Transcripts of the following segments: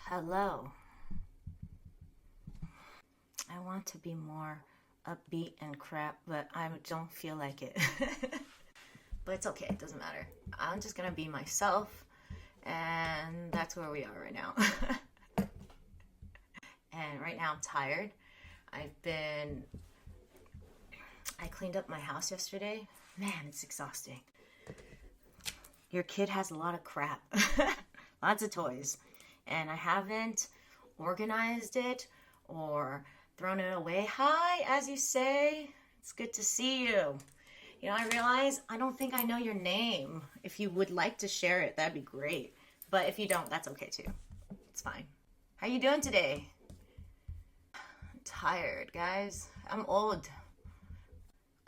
Hello. I want to be more upbeat and crap, but I don't feel like it. But it's okay, it doesn't matter. I'm just gonna be myself, and that's where we are right now. And right now I'm tired. I cleaned up my house yesterday. Man, it's exhausting. Your kid has a lot of crap. Lots of toys. And I haven't organized it or thrown it away. Hi, as you say. It's good to see you. You know, I realize I don't think I know your name. If you would like to share it, that'd be great. But if you don't, that's okay too. It's fine. How you doing today? I'm tired, guys. I'm old.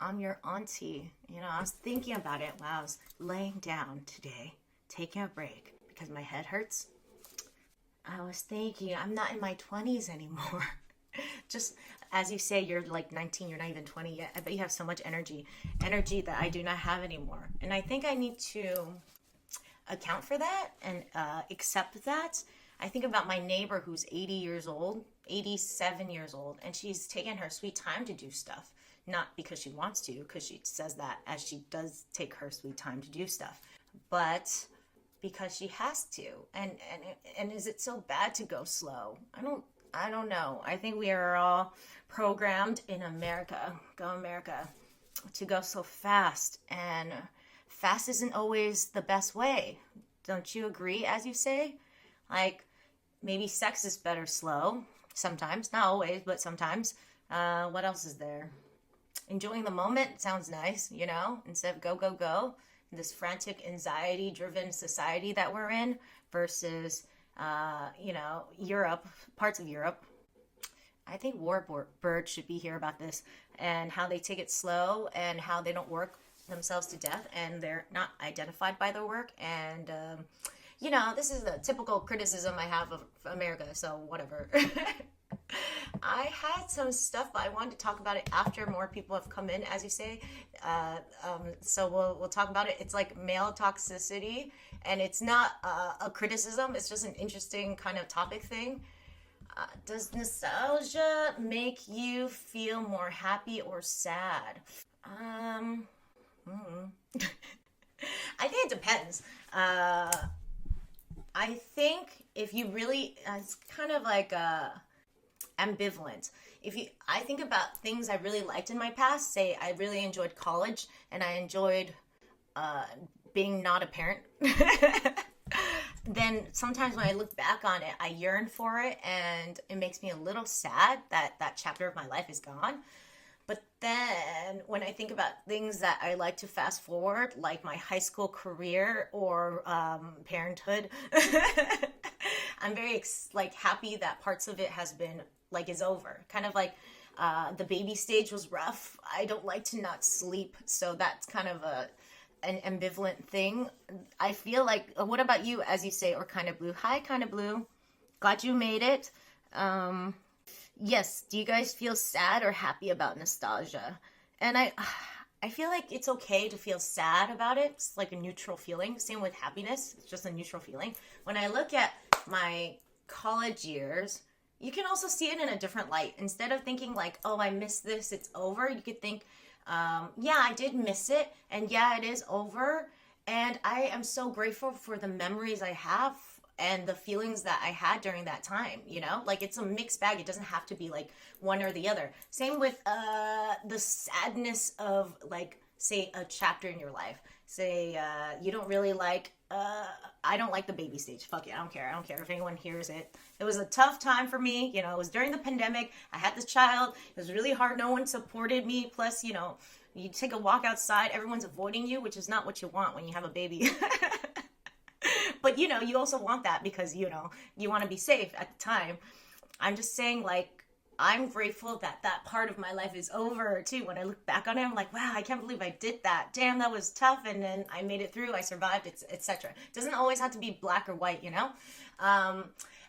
I'm your auntie. You know, I was thinking about it while I was laying down today, taking a break because my head hurts. I was thinking, I'm not in my 20s anymore. Just as you say, you're like 19, you're not even 20 yet. I bet you have so much energy that I do not have anymore. And I think I need to account for that and accept that. I think about my neighbor who's 80 years old, 87 years old, and she's taken her sweet time to do stuff. Not because she wants to, because she says that as she does take her sweet time to do stuff, but because she has to. And is it so bad to go slow? I don't know. I think we are all programmed in America, to go so fast, and fast isn't always the best way. Don't you agree, as you say? Like, maybe sex is better slow, sometimes, not always, but sometimes. What else is there? Enjoying the moment sounds nice, you know, instead of go, this frantic, anxiety-driven society that we're in versus, Europe, parts of Europe. I think Warbird should be here about this and how they take it slow and how they don't work themselves to death and they're not identified by their work. And, this is the typical criticism I have of America, so whatever. I had some stuff, but I wanted to talk about it after more people have come in, as you say. So we'll talk about it. It's like male toxicity, and it's not a criticism. It's just an interesting kind of topic thing. Does nostalgia make you feel more happy or sad? I think it depends. I think if you really, it's kind of like ambivalent. I think about things I really liked in my past, say I really enjoyed college and I enjoyed being not a parent, then sometimes when I look back on it, I yearn for it and it makes me a little sad that that chapter of my life is gone. But then when I think about things that I like to fast forward, like my high school career or parenthood, I'm very happy that parts of it has been is over. Kind of like the baby stage was rough. I don't like to not sleep, so that's kind of an ambivalent thing. I feel like, what about you, as you say, or Kind of Blue? Hi, Kind of Blue. Glad you made it. Yes, do you guys feel sad or happy about nostalgia? And I feel like it's okay to feel sad about it. It's like a neutral feeling. Same with happiness. It's just a neutral feeling. When I look at my college years, you can also see it in a different light. Instead of thinking like, oh, I miss this, it's over, you could think, yeah, I did miss it, and yeah, it is over, and I am so grateful for the memories I have and the feelings that I had during that time, you know? Like, it's a mixed bag. It doesn't have to be like one or the other. Same with the sadness of, like, say, a chapter in your life. Say you don't really like, I don't like the baby stage. Fuck it, I don't care if anyone hears it. It was a tough time for me, you know, it was during the pandemic. I had this child, it was really hard, no one supported me. Plus, you know, you take a walk outside, everyone's avoiding you, which is not what you want when you have a baby. But, you know, you also want that because, you know, you want to be safe at the time. I'm just saying, like, I'm grateful that that part of my life is over, too. When I look back on it, I'm like, wow, I can't believe I did that. Damn, that was tough. And then I made it through. I survived, etc. It doesn't always have to be black or white, you know?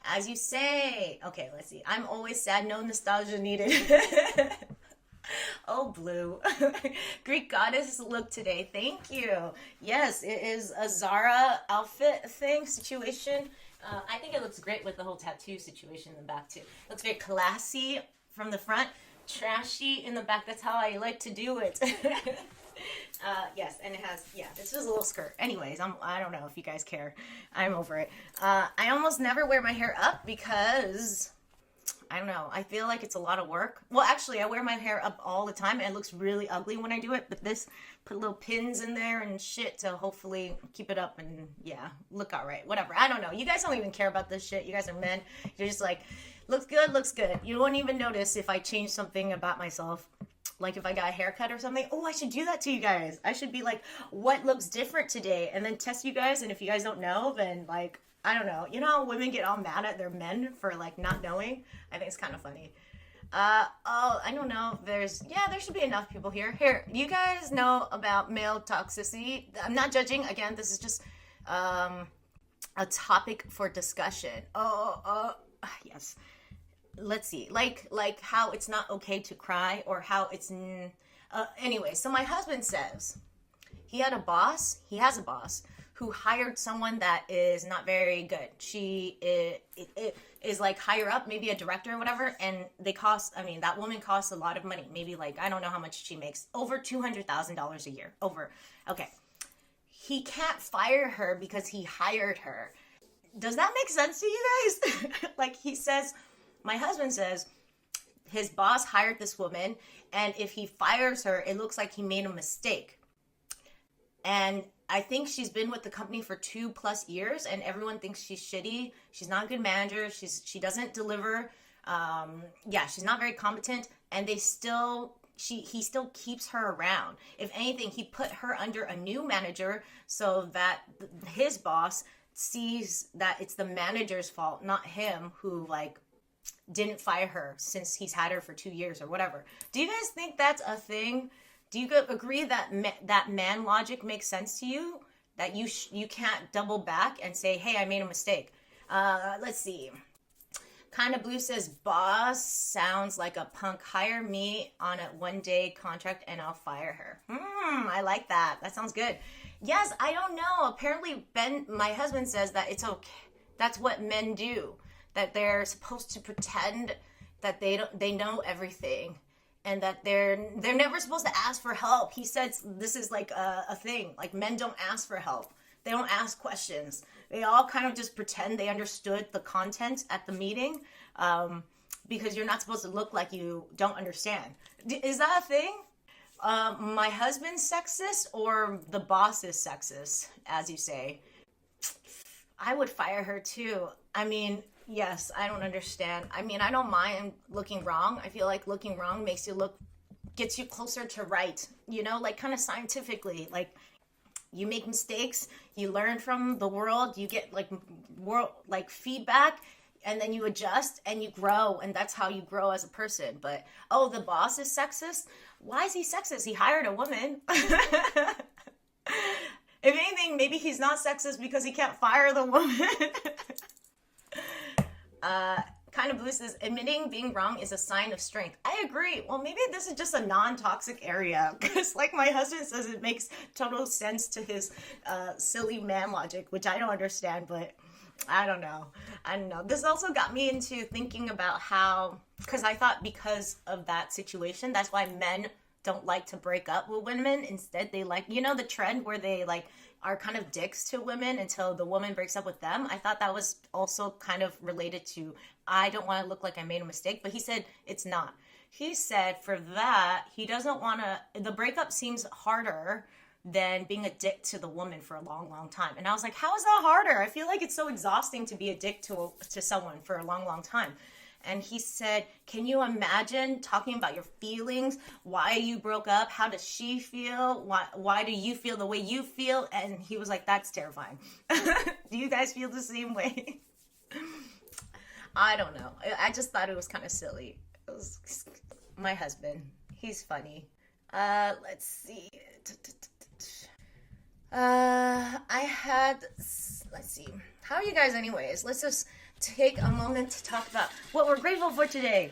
As you say, okay, let's see. I'm always sad. No nostalgia needed. Oh, Blue. Greek goddess look today. Thank you. Yes, it is a Zara outfit thing, situation. I think it looks great with the whole tattoo situation in the back too. Looks very classy from the front, trashy in the back. That's how I like to do it. Yes, and it has, yeah, this is a little skirt. Anyways, I don't know if you guys care. I'm over it. I almost never wear my hair up because, I don't know, I feel like it's a lot of work. Well, actually, I wear my hair up all the time, and it looks really ugly when I do it, but this, put little pins in there and shit to hopefully keep it up and, yeah, look all right. Whatever. I don't know. You guys don't even care about this shit. You guys are men. You're just like, looks good, looks good. You won't even notice if I change something about myself. Like if I got a haircut or something. Oh, I should do that to you guys. I should be like, what looks different today? And then test you guys. And if you guys don't know, then like, I don't know. You know how women get all mad at their men for like not knowing? I think it's kind of funny. Oh, I don't know. There should be enough people here. Here, you guys know about male toxicity? I'm not judging. Again, this is just a topic for discussion. Yes. Let's see, like how it's not okay to cry, or how it's anyway. So my husband says he has a boss who hired someone that is not very good. She is like higher up, maybe a director or whatever, and that woman costs a lot of money, maybe like, I don't know how much she makes, over $200,000 a year, okay. He can't fire her because he hired her. Does that make sense to you guys? Like my husband says his boss hired this woman, and if he fires her, it looks like he made a mistake. And I think she's been with the company for 2+ years, and everyone thinks she's shitty. She's not a good manager. She doesn't deliver. She's not very competent, and he still keeps her around. If anything, he put her under a new manager so that his boss sees that it's the manager's fault, not him, who like didn't fire her since he's had her for 2 years or whatever. Do you guys think that's a thing? Do you agree that that man logic makes sense to you? That you can't double back and say, hey, I made a mistake. Let's see. Kinda Blue says, boss sounds like a punk. Hire me on a 1-day contract and I'll fire her. I like that. That sounds good. Yes, I don't know. Apparently my husband says that it's okay. That's what men do. That they're supposed to pretend that they know everything, and that they're never supposed to ask for help. He says this is like a thing. Like, men don't ask for help. They don't ask questions. They all kind of just pretend they understood the content at the meeting, because you're not supposed to look like you don't understand. Is that a thing? My husband's sexist, or the boss is sexist, as you say? I would fire her too. I mean, yes, I don't understand. I mean, I don't mind looking wrong. I feel like looking wrong gets you closer to right, you know, like kind of scientifically. Like, you make mistakes, you learn from the world, you get like feedback, and then you adjust and you grow, and that's how you grow as a person. But, the boss is sexist? Why is he sexist? He hired a woman. If anything, maybe he's not sexist because he can't fire the woman. Kind of Blue says, admitting being wrong is a sign of strength. I agree. Well, maybe this is just a non-toxic area, because like my husband says, it makes total sense to his silly man logic, which I don't understand, but I don't know. This also got me into thinking about how, because I thought because of that situation, that's why men don't like to break up with women. Instead, they like, you know, the trend where they like are kind of dicks to women until the woman breaks up with them. I thought that was also kind of related to, I don't want to look like I made a mistake, but he said it's not. He said for that, he doesn't want to, the breakup seems harder than being a dick to the woman for a long, long time. And I was like, how is that harder? I feel like it's so exhausting to be a dick to someone for a long, long time. And he said, can you imagine talking about your feelings? Why you broke up? How does she feel? Why do you feel the way you feel? And he was like, that's terrifying. Do you guys feel the same way? I don't know. I just thought it was kind of silly. It was my husband. He's funny. Let's see. Let's see. How are you guys anyways? Let's just take a moment to talk about what we're grateful for today.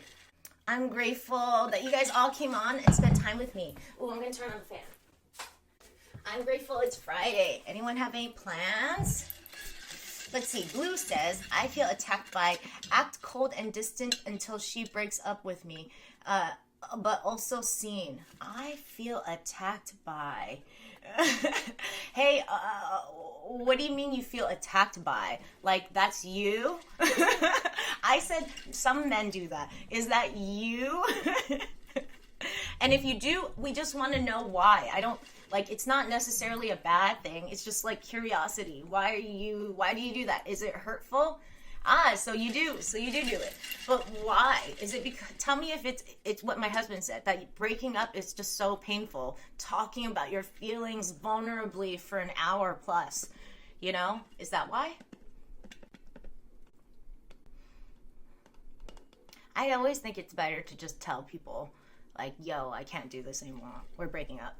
I'm grateful that you guys all came on and spent time with me. Oh, I'm going to turn on the fan. I'm grateful it's Friday. Anyone have any plans? Let's see. Blue says, I feel attacked by act cold and distant until she breaks up with me. But also seen. I feel attacked by. Hey, what do you mean you feel attacked by? Like, that's you? I said some men do that. Is that you? And if you do, we just want to know why. I don't, like, it's not necessarily a bad thing. It's just like curiosity. Why do you do that? Is it hurtful? So you do it. But why? Is it because, tell me if it's what my husband said, that breaking up is just so painful. Talking about your feelings vulnerably for an hour plus, you know? Is that why? I always think it's better to just tell people, like, yo, I can't do this anymore. We're breaking up.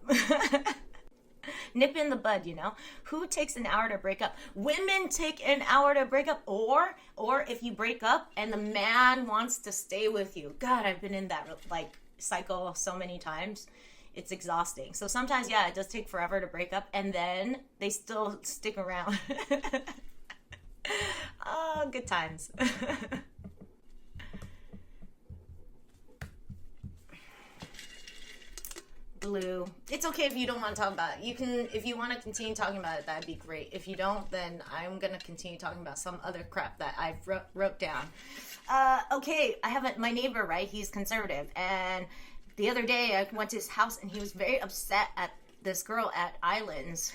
Nip in the bud, you know. Who takes an hour to break up? Women take an hour to break up, or if you break up and the man wants to stay with you. God, I've been in that like cycle so many times. It's exhausting. So sometimes, yeah, it does take forever to break up, and then they still stick around. Oh, good times. Blue. It's okay if you don't want to talk about it. You can, if you want to continue talking about it, that'd be great. If you don't, then I'm going to continue talking about some other crap that I wrote down. Okay, I have my neighbor, right? He's conservative. And the other day I went to his house and he was very upset at this girl at Islands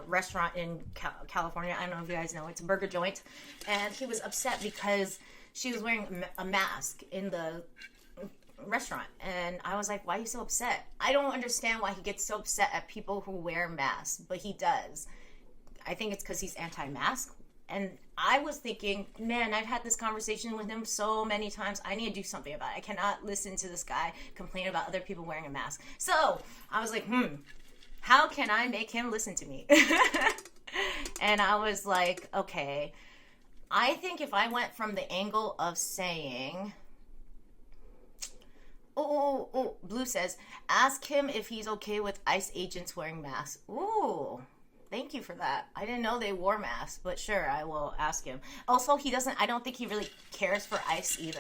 restaurant in California. I don't know if you guys know. It's a burger joint. And he was upset because she was wearing a mask in the restaurant, and I was like, why are you so upset? I don't understand why he gets so upset at people who wear masks, but he does. I think it's because he's anti-mask. And I was thinking, man, I've had this conversation with him so many times. I need to do something about it. I cannot listen to this guy complain about other people wearing a mask. So I was like, how can I make him listen to me? And I was like, okay, I think if I went from the angle of saying, Oh, Blue says, ask him if he's okay with ICE agents wearing masks. Ooh, thank you for that. I didn't know they wore masks, but sure, I will ask him. Also, I don't think he really cares for ICE either.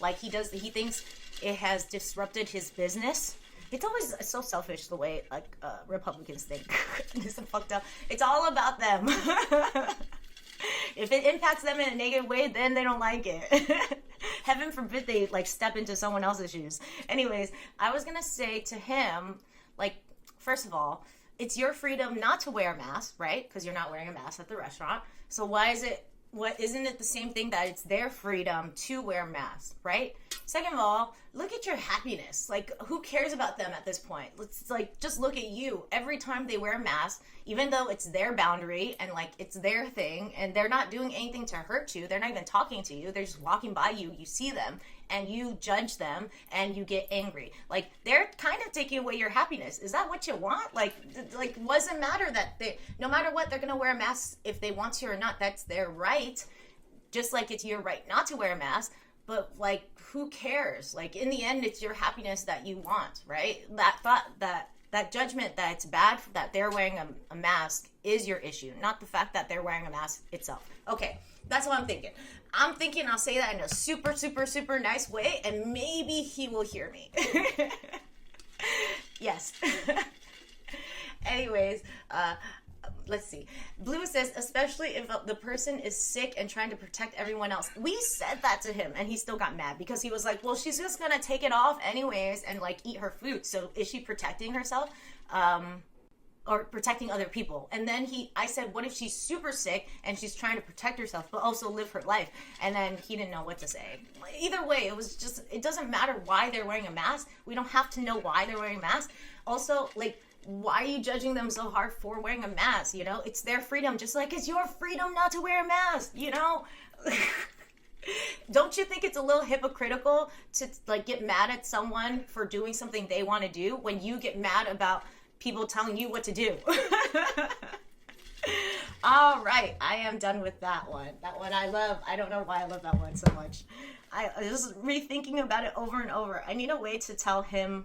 Like, he thinks it has disrupted his business. It's always so selfish the way, like, Republicans think. It's so fucked up. It's all about them. If it impacts them in a negative way, then they don't like it. Heaven forbid they like step into someone else's shoes. Anyways, I was gonna say to him, like, first of all, it's your freedom not to wear a mask, right? Because you're not wearing a mask at the restaurant. So isn't it the same thing that it's their freedom to wear masks, right? Second of all, look at your happiness. Like, who cares about them at this point? Let's like just look at you. Every time they wear a mask, even though it's their boundary and like it's their thing and they're not doing anything to hurt you, they're not even talking to you, they're just walking by you, you see them and you judge them and you get angry. Like, they're kind of taking away your happiness. Is that what you want? Like doesn't matter that no matter what, they're gonna wear a mask if they want to or not. That's their right. Just like it's your right not to wear a mask. But like, who cares? Like, in the end, it's your happiness that you want, right? That thought, that judgment that it's bad that they're wearing a mask is your issue, not the fact that they're wearing a mask itself. Okay, that's what I'm thinking. I'm thinking I'll say that in a super, super, super nice way, and maybe he will hear me. Yes. Anyways, let's see. Blue says, especially if the person is sick and trying to protect everyone else. We said that to him and he still got mad because he was like, well, she's just gonna take it off anyways and like eat her food. So is she protecting herself? Or protecting other people? And then I said, what if she's super sick and she's trying to protect herself but also live her life? And then he didn't know what to say. Either way, it doesn't matter why they're wearing a mask. We don't have to know why they're wearing a mask. Also, like, why are you judging them so hard for wearing a mask? You know, it's their freedom, just like it's your freedom not to wear a mask, you know? Don't you think it's a little hypocritical to like get mad at someone for doing something they want to do when you get mad about people telling you what to do? All right, I am done with that one. That one I love. I don't know why I love that one so much. I was rethinking about it over and over. I need a way to tell him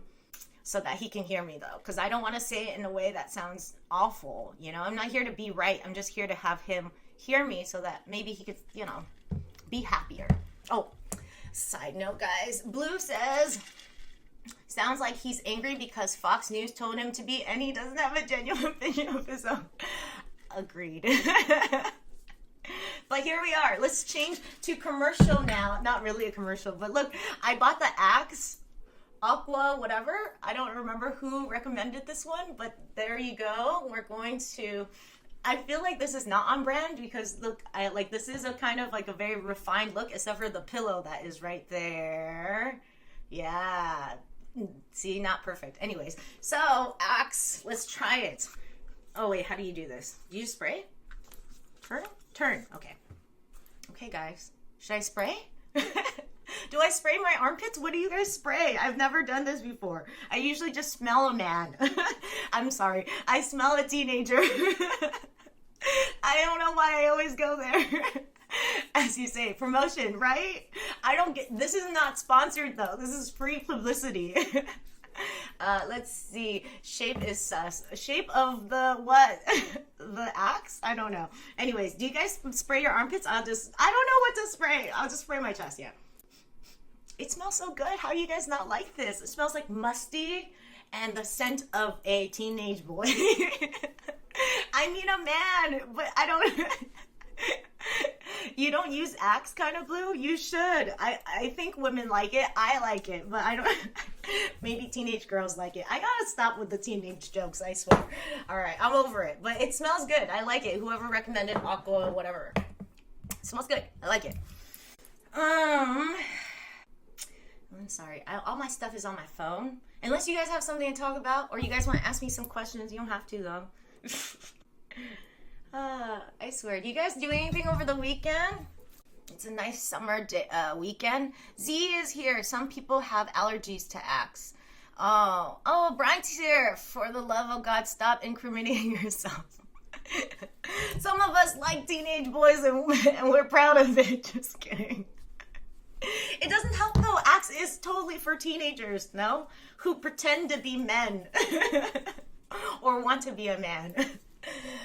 so that he can hear me, though, because I don't want to say it in a way that sounds awful. You know, I'm not here to be right. I'm just here to have him hear me so that maybe he could, be happier. Oh, side note, guys. Blue says, sounds like he's angry because Fox News told him to be, and he doesn't have a genuine opinion of his own. Agreed. But here we are. Let's change to commercial now. Not really a commercial, but look, I bought the Axe Aqua whatever. I don't remember who recommended this one, but there you go. We're going to, I feel like this is not on brand because look, this is a kind of like a very refined look, except for the pillow that is right there. Yeah. See, not perfect. Anyways, so Axe, let's try it. Oh wait, how do you do this? Do you spray? Turn. Okay. Okay, guys. Should I spray? Do I spray my armpits? What do you guys spray? I've never done this before. I usually just smell a man. I'm sorry. I smell a teenager. I don't know why I always go there. As you say, promotion, right? This is not sponsored though. This is free publicity. Let's see. Shape is sus. Shape of the what? The Axe? I don't know. Anyways, do you guys spray your armpits? I don't know what to spray. I'll just spray my chest, yeah. It smells so good. How do you guys not like this? It smells like musty and the scent of a teenage boy. I mean a man, but I don't... You don't use Axe kind of blue? You should. I think women like it. I like it, but I don't... Maybe teenage girls like it. I gotta stop with the teenage jokes, I swear. Alright, I'm over it. But it smells good. I like it. Whoever recommended Aqua, whatever. It smells good. I like it. I'm sorry. All my stuff is on my phone. Unless you guys have something to talk about, or you guys want to ask me some questions, you don't have to, though. I swear. Do you guys do anything over the weekend? It's a nice summer weekend. Z is here. Some people have allergies to Axe. Oh, Brian's here. For the love of God, stop incriminating yourself. Some of us like teenage boys and we're proud of it. Just kidding. It doesn't help though. Axe is totally for teenagers, no? Who pretend to be men. Or want to be a man.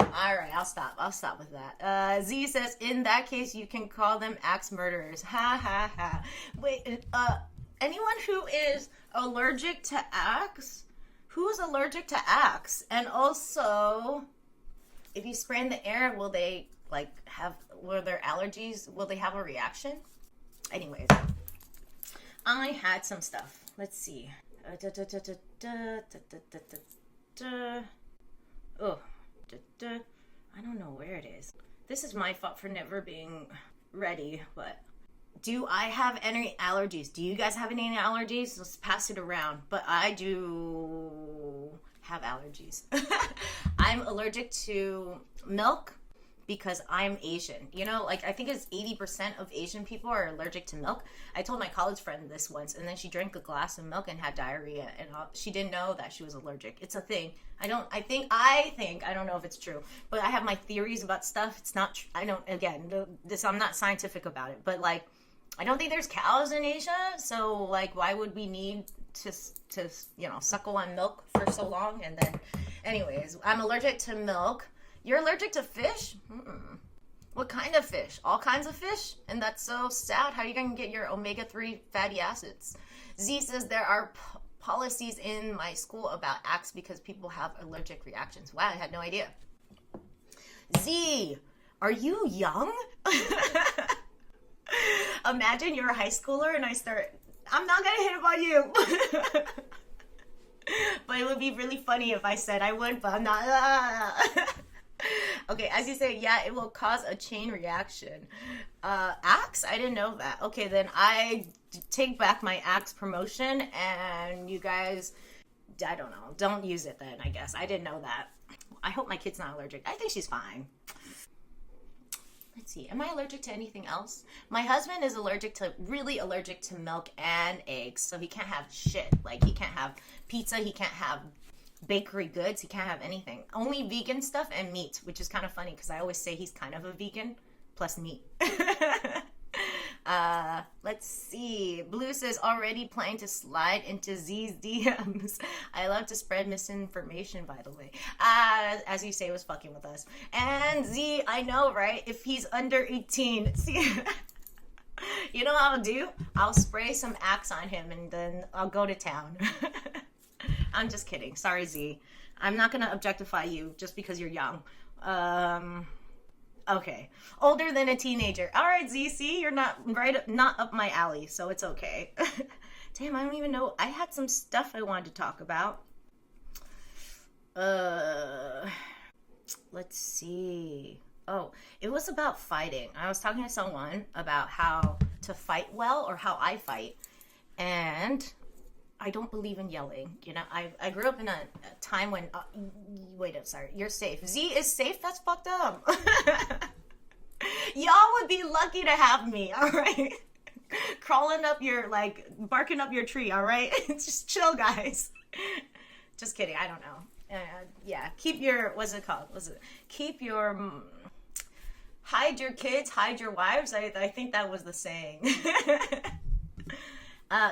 Alright, I'll stop with that. Z says, in that case, you can call them Axe murderers. Ha ha ha. Wait, anyone who is allergic to Axe? Who's allergic to Axe? And also, if you spray in the air, will their allergies, will they have a reaction? Anyways, I had some stuff. Let's see. Oh, I don't know where it is. This is my fault for never being ready, but do I have any allergies? Do you guys have any allergies? Let's pass it around. But I do have allergies. I'm allergic to milk because I'm Asian. I think it's 80% of Asian people are allergic to milk. I told my college friend this once, and then she drank a glass of milk and had diarrhea, and she didn't know that she was allergic. It's a thing. I don't know if it's true, but I have my theories about stuff. It's not, I'm not scientific about it, but I don't think there's cows in Asia, so why would we need to suckle on milk for so long? And then, anyways, I'm allergic to milk. You're allergic to fish? What kind of fish? All kinds of fish? And that's so sad. How are you going to get your omega-3 fatty acids? Z says there are policies in my school about Axe because people have allergic reactions. Wow, I had no idea. Z, are you young? Imagine you're a high schooler and I'm not going to hit upon you. But it would be really funny if I said I would, but I'm not. Okay, as you say, yeah, it will cause a chain reaction. Axe? I didn't know that. Okay, then I take back my Axe promotion, and you guys, I don't know, don't use it then, I guess. I didn't know that. I hope my kid's not allergic. I think she's fine. Let's see, am I allergic to anything else? My husband is really allergic to milk and eggs, so he can't have shit. He can't have pizza, he can't have bakery goods, he can't have anything. Only vegan stuff and meat, which is kind of funny because I always say he's kind of a vegan plus meat. Let's see. Blue says, already planning to slide into Z's DMs. I love to spread misinformation, by the way. As you say, was fucking with us. And Z, I know, right? If he's under 18. See, you know what I'll do? I'll spray some Axe on him and then I'll go to town. I'm just kidding. Sorry, Z. I'm not going to objectify you just because you're young. Okay. Older than a teenager. All right, ZC, you're not up my alley, so it's okay. Damn, I don't even know. I had some stuff I wanted to talk about. Let's see. Oh, it was about fighting. I was talking to someone about how to fight well or how I fight. And I don't believe in yelling. You know, I grew up in a time when... wait, I'm sorry. You're safe. Z is safe? That's fucked up. Y'all would be lucky to have me, all right? Crawling up your, barking up your tree, all right? Just chill, guys. Just kidding. I don't know. Yeah, keep your... What's it called? Keep your... hide your kids, hide your wives. I think that was the saying.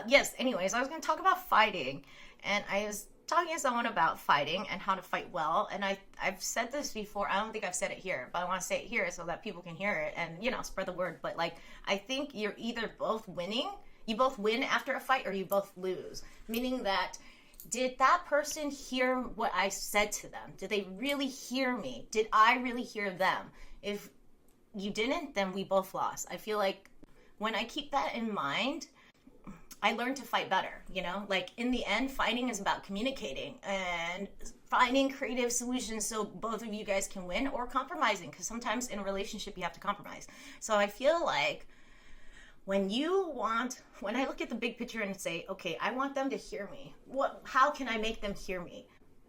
Yes, anyways, I was going to talk about fighting, and I was talking to someone about fighting and how to fight well, and I've said this before. I don't think I've said it here, but I want to say it here so that people can hear it and, you know, spread the word. But, I think you're either both winning, you both win after a fight, or you both lose, meaning that did that person hear what I said to them? Did they really hear me? Did I really hear them? If you didn't, then we both lost. I feel like when I keep that in mind, I learned to fight better, you know? In the end, fighting is about communicating and finding creative solutions so both of you guys can win, or compromising, because sometimes in a relationship you have to compromise. So I feel like when I look at the big picture and say, okay, I want them to hear me. How can I make them hear me?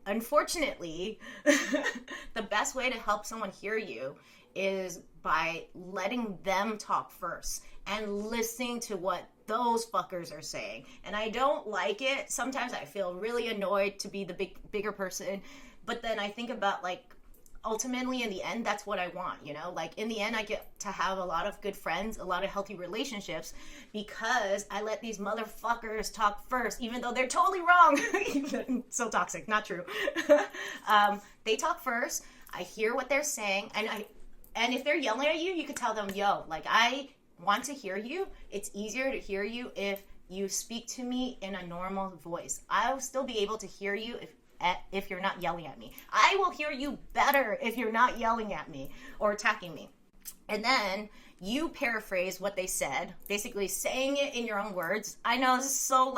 Unfortunately, the best way to help someone hear you is by letting them talk first and listening to what those fuckers are saying. And I don't like it. Sometimes I feel really annoyed to be the bigger person, but then I think about ultimately in the end, that's what I want, you know? In the end, I get to have a lot of good friends, a lot of healthy relationships, because I let these motherfuckers talk first, even though they're totally wrong. So toxic, not true. They talk first. I hear what they're saying, and if they're yelling at you, you could tell them, yo, I want to hear you. It's easier to hear you if you speak to me in a normal voice. I'll still be able to hear you if you're not yelling at me. I will hear you better if you're not yelling at me or attacking me. And then you paraphrase what they said, basically saying it in your own words. I know this is so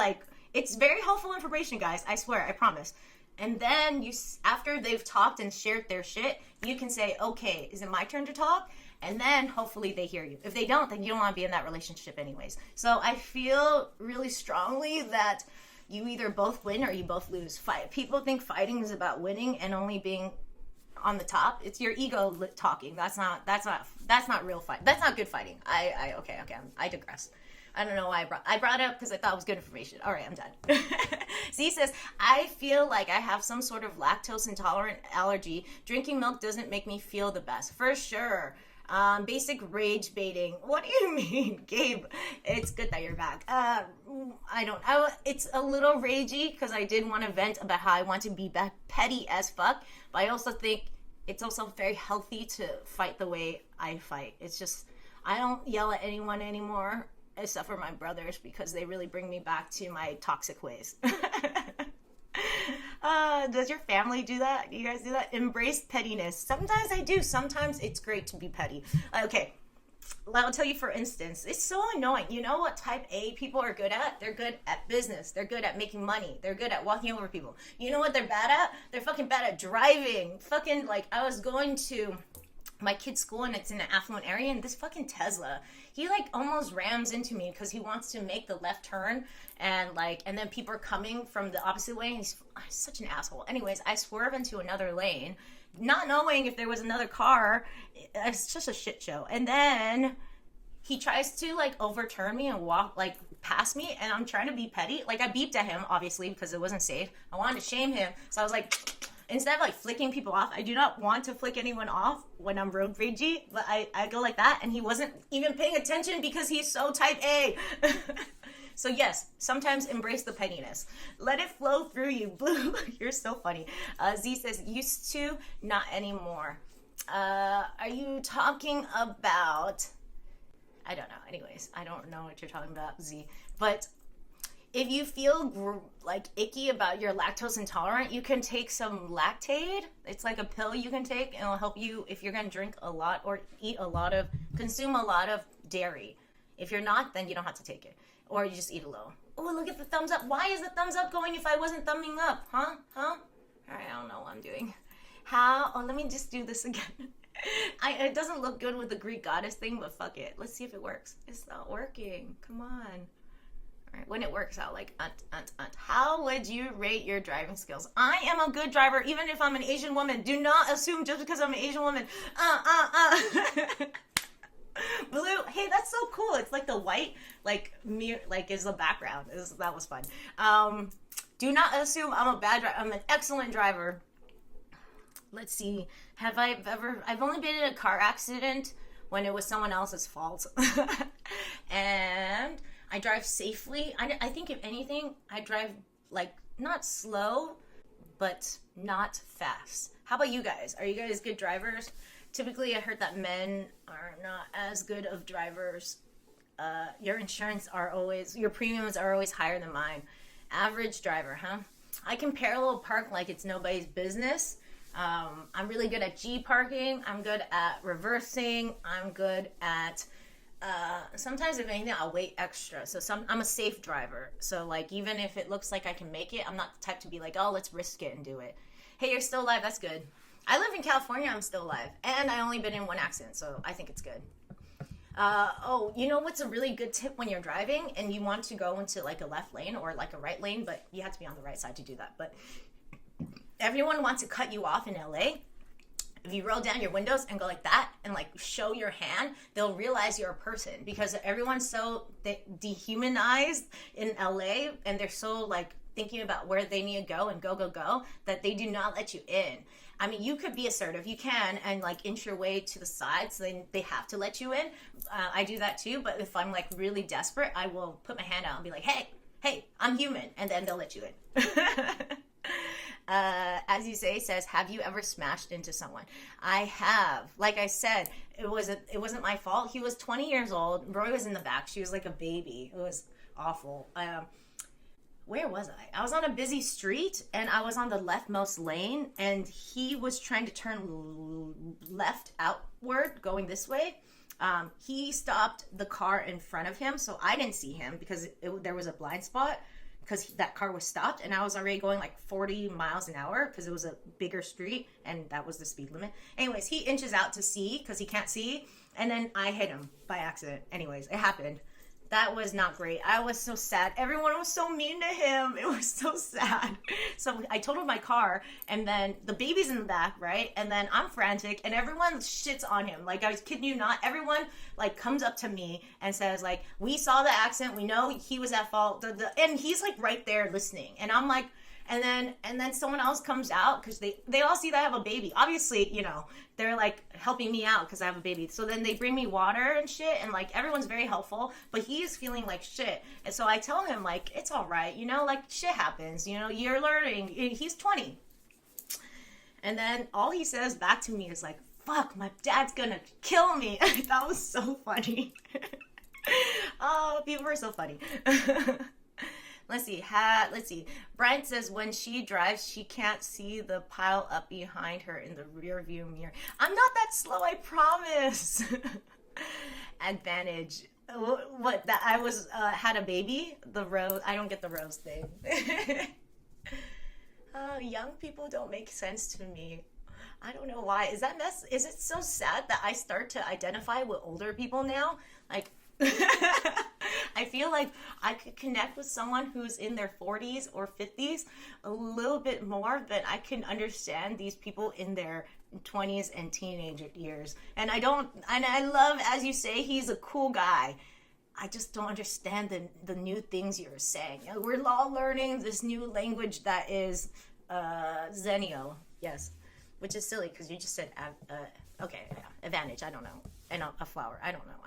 it's very helpful information, guys. I swear, I promise. And then after they've talked and shared their shit, you can say, okay, is it my turn to talk? And then hopefully they hear you. If they don't, then you don't want to be in that relationship anyways. So I feel really strongly that you either both win or you both lose. People think fighting is about winning and only being on the top. It's your ego talking. That's not real fight. That's not good fighting. Okay. I digress. I don't know why I brought it up because I thought it was good information. All right, I'm done. Z says, I feel like I have some sort of lactose intolerant allergy. Drinking milk doesn't make me feel the best. For sure. Basic rage baiting. What do you mean, Gabe? It's good that you're back. It's a little ragey because I did want to vent about how I want to be petty as fuck, but I also think it's also very healthy to fight the way I fight. It's just, I don't yell at anyone anymore, except for my brothers, because they really bring me back to my toxic ways. Does your family do that? Do you guys do that? Embrace pettiness. Sometimes I do. Sometimes it's great to be petty. Okay. I'll tell you, for instance, it's so annoying. You know what type A people are good at? They're good at business. They're good at making money. They're good at walking over people. You know what they're bad at? They're fucking bad at driving. Fucking, I was going to my kid's school and it's in an affluent area, and this fucking Tesla, he almost rams into me because he wants to make the left turn, and then people are coming from the opposite way, and he's such an asshole. Anyways, I swerve into another lane, not knowing if there was another car. It's just a shit show. And then he tries to overturn me and walk past me, and I'm trying to be petty. I beeped at him, obviously, because it wasn't safe. I wanted to shame him, so I was like, instead of like flicking people off, I do not want to flick anyone off when I'm road ragey, but I go like that, and he wasn't even paying attention because he's so type A. So yes, sometimes embrace the pettiness. Let it flow through you. Blue, you're so funny. Z says, used to, not anymore. Are you talking about... I don't know. Anyways, I don't know what you're talking about, Z. But if you feel like icky about your lactose intolerant, you can take some Lactaid. It's like a pill you can take, and it'll help you if you're going to drink a lot or consume a lot of dairy. If you're not, then you don't have to take it. Or you just eat a little. Oh, look at the thumbs up. Why is the thumbs up going if I wasn't thumbing up? Huh? All right, I don't know what I'm doing. Let me just do this again. It doesn't look good with the Greek goddess thing, but fuck it. Let's see if it works. It's not working. Come on. All right, when it works out, like, how would you rate your driving skills? I am a good driver, even if I'm an Asian woman. Do not assume just because I'm an Asian woman. Blue, hey, that's so cool. It's like the white, like, mirror, like, is the background. That was fun. Do not assume I'm a bad driver. I'm an excellent driver. Let's see. I've only been in a car accident when it was someone else's fault. And I drive safely. I think if anything, I drive, like, not slow, but not fast. How about you guys? Are you guys good drivers? Typically, I heard that men are not as good of drivers. Your premiums are always higher than mine. Average driver, huh? I can parallel park like it's nobody's business. I'm really good at G parking. I'm good at reversing. I'm good at, sometimes if anything, I'll wait extra. So I'm a safe driver. So like, even if it looks like I can make it, I'm not the type to be like, oh, let's risk it and do it. Hey, you're still alive. That's good. I live in California. I'm still alive. And I only been in one accident. So I think it's good. You know what's a really good tip when you're driving and you want to go into like a left lane or like a right lane, but you have to be on the right side to do that. But everyone wants to cut you off in LA. If you roll down your windows and go like that and like show your hand, they'll realize you're a person because everyone's so dehumanized in LA and they're so like thinking about where they need to go and go that they do not let you in. I mean, you could be assertive, you can, and like inch your way to the side so they have to let you in. I do that too, but if I'm like really desperate, I will put my hand out and be like, hey, I'm human, and then they'll let you in. As you say, says, have you ever smashed into someone? I have. Like I said, it wasn't my fault. He was 20 years old. Roy was in the back. She was like a baby. It was awful. Where was I? I was on a busy street, and I was on the leftmost lane, and he was trying to turn left outward, going this way. He stopped the car in front of him, so I didn't see him because there was a blind spot because that car was stopped, and I was already going like 40 miles an hour because it was a bigger street, and that was the speed limit. Anyways, he inches out to see because he can't see, and then I hit him by accident. Anyways, it happened. That was not great. I was so sad. Everyone was so mean to him. It was so sad. So I totaled my car, and then the baby's in the back, right? And then I'm frantic, and everyone shits on him. Like, I was kidding you not. Everyone, like, comes up to me and says, like, we saw the accident. We know he was at fault. And he's, like, right there listening. And I'm like, and then someone else comes out because they all see that I have a baby. Obviously, you know, they're like helping me out because I have a baby. So then they bring me water and shit, and like everyone's very helpful, but he's feeling like shit. And so I tell him like, it's all right, you know, like shit happens, you know, you're learning. He's 20. And then all he says back to me is like, fuck, my dad's gonna kill me. That was so funny. Oh, people are so funny. Let's see. Brian says when she drives, she can't see the pile up behind her in the rear view mirror. I'm not that slow, I promise. Advantage. What? That I was had a baby? The rose. I don't get the rose thing. Young people don't make sense to me. I don't know why. Is it so sad that I start to identify with older people now? Like. I feel like I could connect with someone who's in their 40s or 50s a little bit more than I can understand these people in their 20s and teenage years. And I love, as you say, he's a cool guy. I just don't understand the new things you're saying. We're all learning this new language that is Zenio. Yes, which is silly because you just said, okay, yeah, advantage, I don't know. And a flower, I don't know.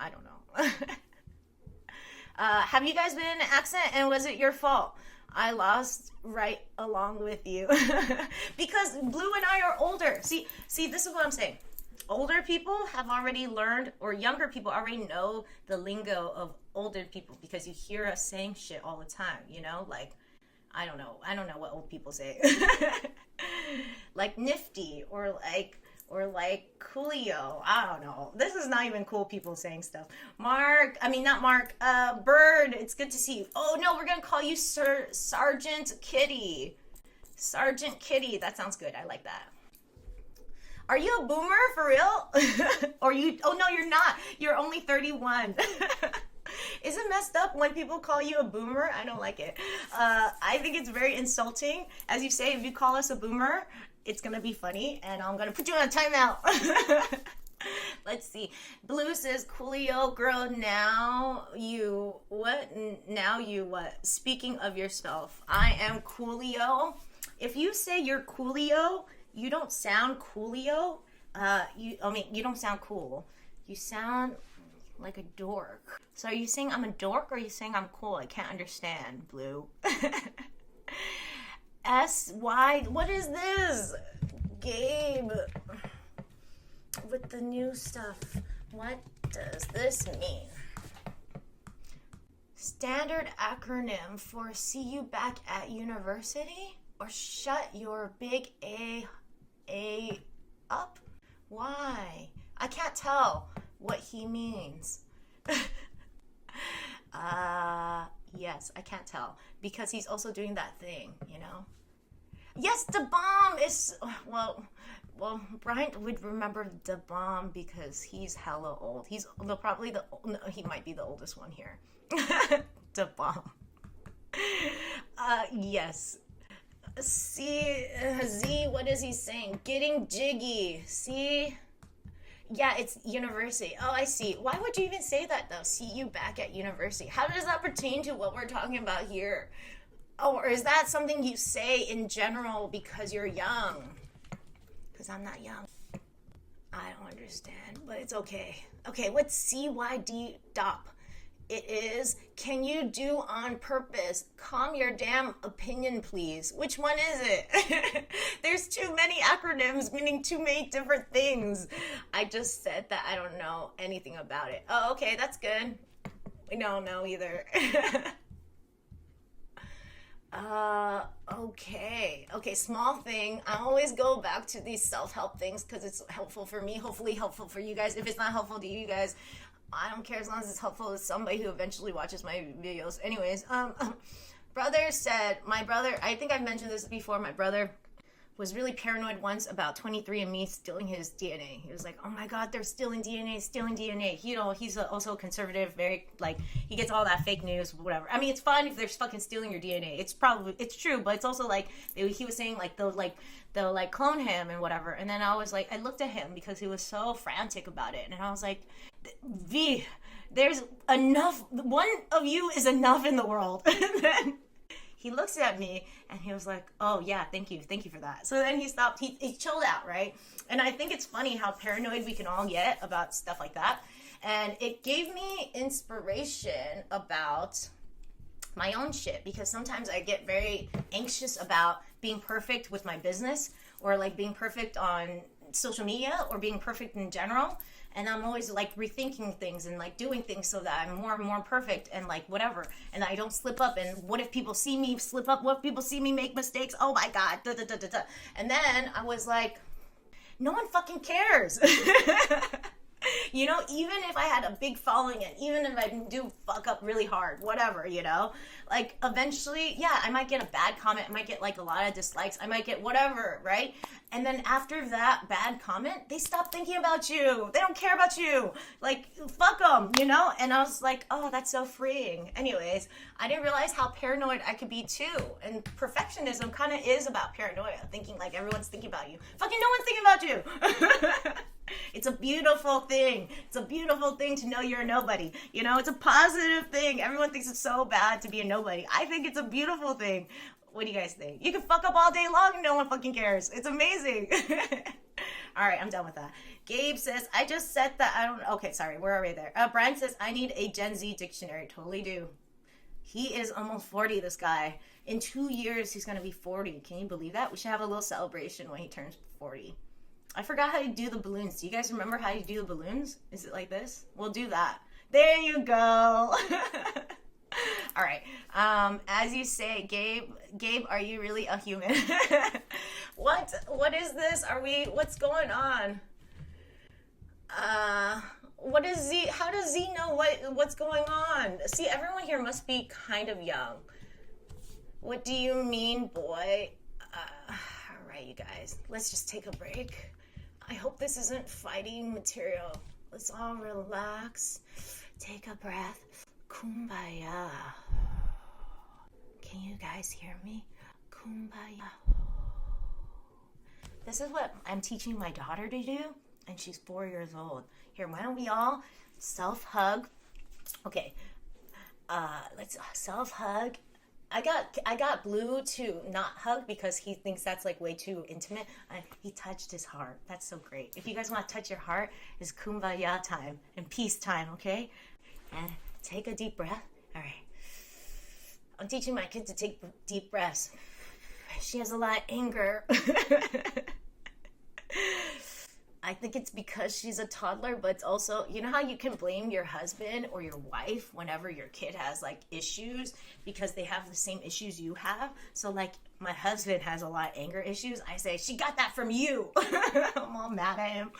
Have you guys been in an accident and was it your fault? I lost right along with you. Because Blue and I are older. See, this is what I'm saying. Older people have already learned, or younger people already know the lingo of older people because you hear us saying shit all the time, you know? Like, I don't know what old people say. Like nifty or like coolio. I don't know. This is not even cool people saying stuff. Bird, it's good to see you. Oh no, we're gonna call you Sergeant Kitty. Sergeant Kitty, that sounds good. I like that. Are you a boomer for real? Oh no, you're not. You're only 31. Is it messed up when people call you a boomer? I don't like it. I think it's very insulting. As you say, if you call us a boomer, it's going to be funny, and I'm going to put you on a timeout. Let's see. Blue says, Coolio, girl, now you what? Speaking of yourself, I am Coolio. If you say you're Coolio, you don't sound Coolio. You don't sound cool. You sound like a dork. So are you saying I'm a dork or are you saying I'm cool? I can't understand, Blue. S-Y, what is this? Gabe, with the new stuff, what does this mean? Standard acronym for see you back at university? Or shut your big A up? Why? I can't tell what he means. Yes, I can't tell because he's also doing that thing, you know. Yes, the bomb is well. Brian would remember the bomb because he's hella old. He might be the oldest one here. The bomb. Yes. See, Z, what is he saying? Getting jiggy. See. Yeah, it's university. Oh, I see. Why would you even say that, though? See you back at university. How does that pertain to what we're talking about here? Oh, or is that something you say in general because you're young? Because I'm not young. I don't understand, but it's okay. Okay, what's CYD DOP? It is, can you do on purpose? Calm your damn opinion, please. Which one is it? There's too many acronyms meaning too many different things. I just said that I don't know anything about it. Oh, okay, that's good. We don't know either. Okay, small thing. I always go back to these self-help things because it's helpful for me, hopefully helpful for you guys. If it's not helpful to you guys, I don't care as long as it's helpful to somebody who eventually watches my videos. Anyways, brother said, my brother, I think I've mentioned this before, my brother was really paranoid once about 23andMe stealing his DNA. He was like, oh my God, they're stealing DNA. You know, he's also conservative, very, like, he gets all that fake news, whatever. I mean, it's fine if they're fucking stealing your DNA. It's true, but it's also like, he was saying, like, they'll clone him and whatever. And then I was like, I looked at him because he was so frantic about it. And I was like, V, there's enough, one of you is enough in the world. And then he looks at me and he was like, oh yeah, thank you for that. So then he stopped, he chilled out, right? And I think it's funny how paranoid we can all get about stuff like that. And it gave me inspiration about my own shit, because sometimes I get very anxious about being perfect with my business, or like being perfect on social media, or being perfect in general. And I'm always like rethinking things and like doing things so that I'm more and more perfect and like whatever. And I don't slip up. And what if people see me slip up? What if people see me make mistakes? Oh my God. Da, da, da, da, da. And then I was like, no one fucking cares. You know, even if I had a big following and even if I do fuck up really hard, whatever, you know, like eventually, yeah, I might get a bad comment. I might get like a lot of dislikes. I might get whatever, right? And then after that bad comment, they stop thinking about you. They don't care about you. Like, fuck them, you know? And I was like, oh, that's so freeing. Anyways, I didn't realize how paranoid I could be too. And perfectionism kind of is about paranoia, thinking like everyone's thinking about you. Fucking no one's thinking about you. It's a beautiful thing. It's a beautiful thing to know you're a nobody. You know, it's a positive thing. Everyone thinks it's so bad to be a nobody. I think it's a beautiful thing. What do you guys think? You can fuck up all day long and no one fucking cares. It's amazing. All right, I'm done with that. Gabe says, I just said that I don't... Okay, sorry, we're already there. Brian says, I need a Gen Z dictionary. Totally do. He is almost 40, this guy. In 2 years, he's going to be 40. Can you believe that? We should have a little celebration when he turns 40. I forgot how you do the balloons. Do you guys remember how you do the balloons? Is it like this? We'll do that. There you go. All right. As you say, Gabe, are you really a human? What is this? What's going on? What is Z? How does Z know what's going on? See, everyone here must be kind of young. What do you mean, boy? All right, you guys, let's just take a break. I hope this isn't fighting material. Let's all relax. Take a breath. Kumbaya. Can you guys hear me? Kumbaya. This is what I'm teaching my daughter to do, and she's 4 years old. Here, why don't we all self-hug? Okay, let's self-hug. I got Blue to not hug because he thinks that's like way too intimate. He touched his heart. That's so great. If you guys want to touch your heart, it's kumbaya time and peace time, okay? And take a deep breath. All right. I'm teaching my kid to take deep breaths. She has a lot of anger. I think it's because she's a toddler, but it's also, you know how you can blame your husband or your wife whenever your kid has like issues because they have the same issues you have? So like my husband has a lot of anger issues. I say, she got that from you. I'm all mad at him.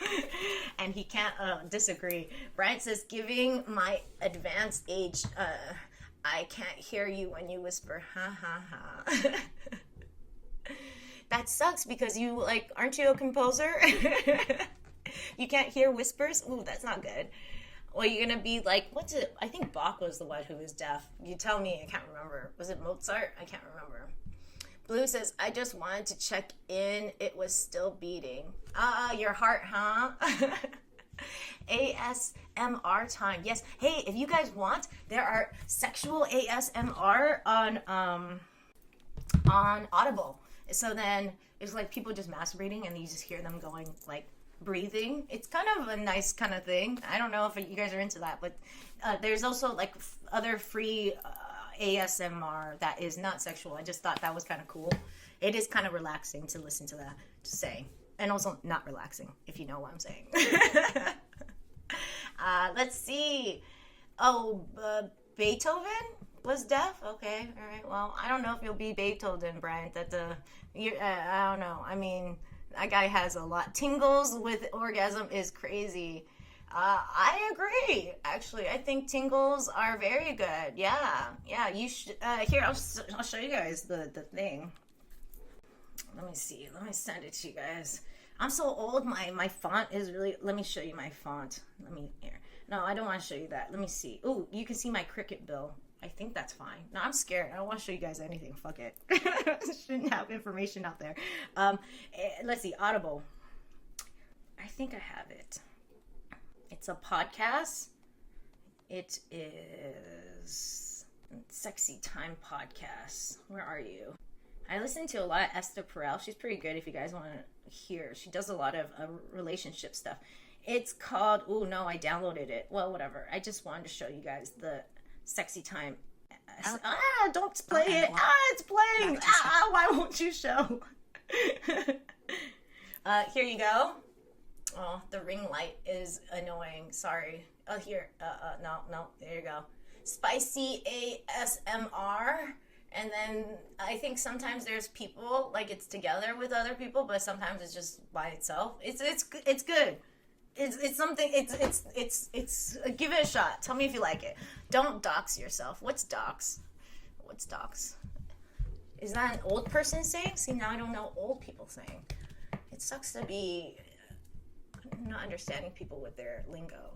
And he can't disagree. Brian says, giving my advanced age, I can't hear you when you whisper, ha ha ha. That sucks because you like, aren't you a composer? You can't hear whispers? Ooh, that's not good. Well, you're gonna be like, what's it? I think Bach was the one who was deaf. You tell me, I can't remember. Was it Mozart? I can't remember. Blue says, I just wanted to check in. It was still beating. Your heart, huh? ASMR time. Yes. Hey, if you guys want, there are sexual ASMR on Audible. So then it's like people just masturbating and you just hear them going like breathing. It's kind of a nice kind of thing. I don't know if you guys are into that, but there's also like other free ASMR that is not sexual. I just thought that was kind of cool. It is kind of relaxing to listen to that, just saying. And also not relaxing, if you know what I'm saying. Let's see. Beethoven was deaf? Okay, all right. Well, I don't know if you'll be Beethoven, Brian. I don't know. I mean, that guy has a lot. Tingles with orgasm is crazy. I agree. Actually, I think tingles are very good. Yeah. You should. Here, I'll show you guys the thing. Let me see. Let me send it to you guys. I'm so old. My font is really. Let me show you my font. Here. No, I don't want to show you that. Let me see. Oh, you can see my Cricut bill. I think that's fine. No, I'm scared. I don't want to show you guys anything. Fuck it. Shouldn't have information out there. Let's see. Audible. I think I have it. It's a podcast. It is Sexy Time Podcast. Where are you? I listen to a lot of Esther Perel. She's pretty good if you guys want to hear. She does a lot of relationship stuff. It's called, oh no, I downloaded it. Well, whatever. I just wanted to show you guys the Sexy Time. Don't play it. It's playing. Why won't you show? Here you go. Oh, the ring light is annoying. Sorry. Oh, here. No. There you go. Spicy ASMR. And then I think sometimes there's people, like it's together with other people, but sometimes it's just by itself. It's good. It's something. It's give it a shot. Tell me if you like it. Don't dox yourself. What's dox? Is that an old person saying? See, now I don't know old people saying. It sucks to be not understanding people with their lingo.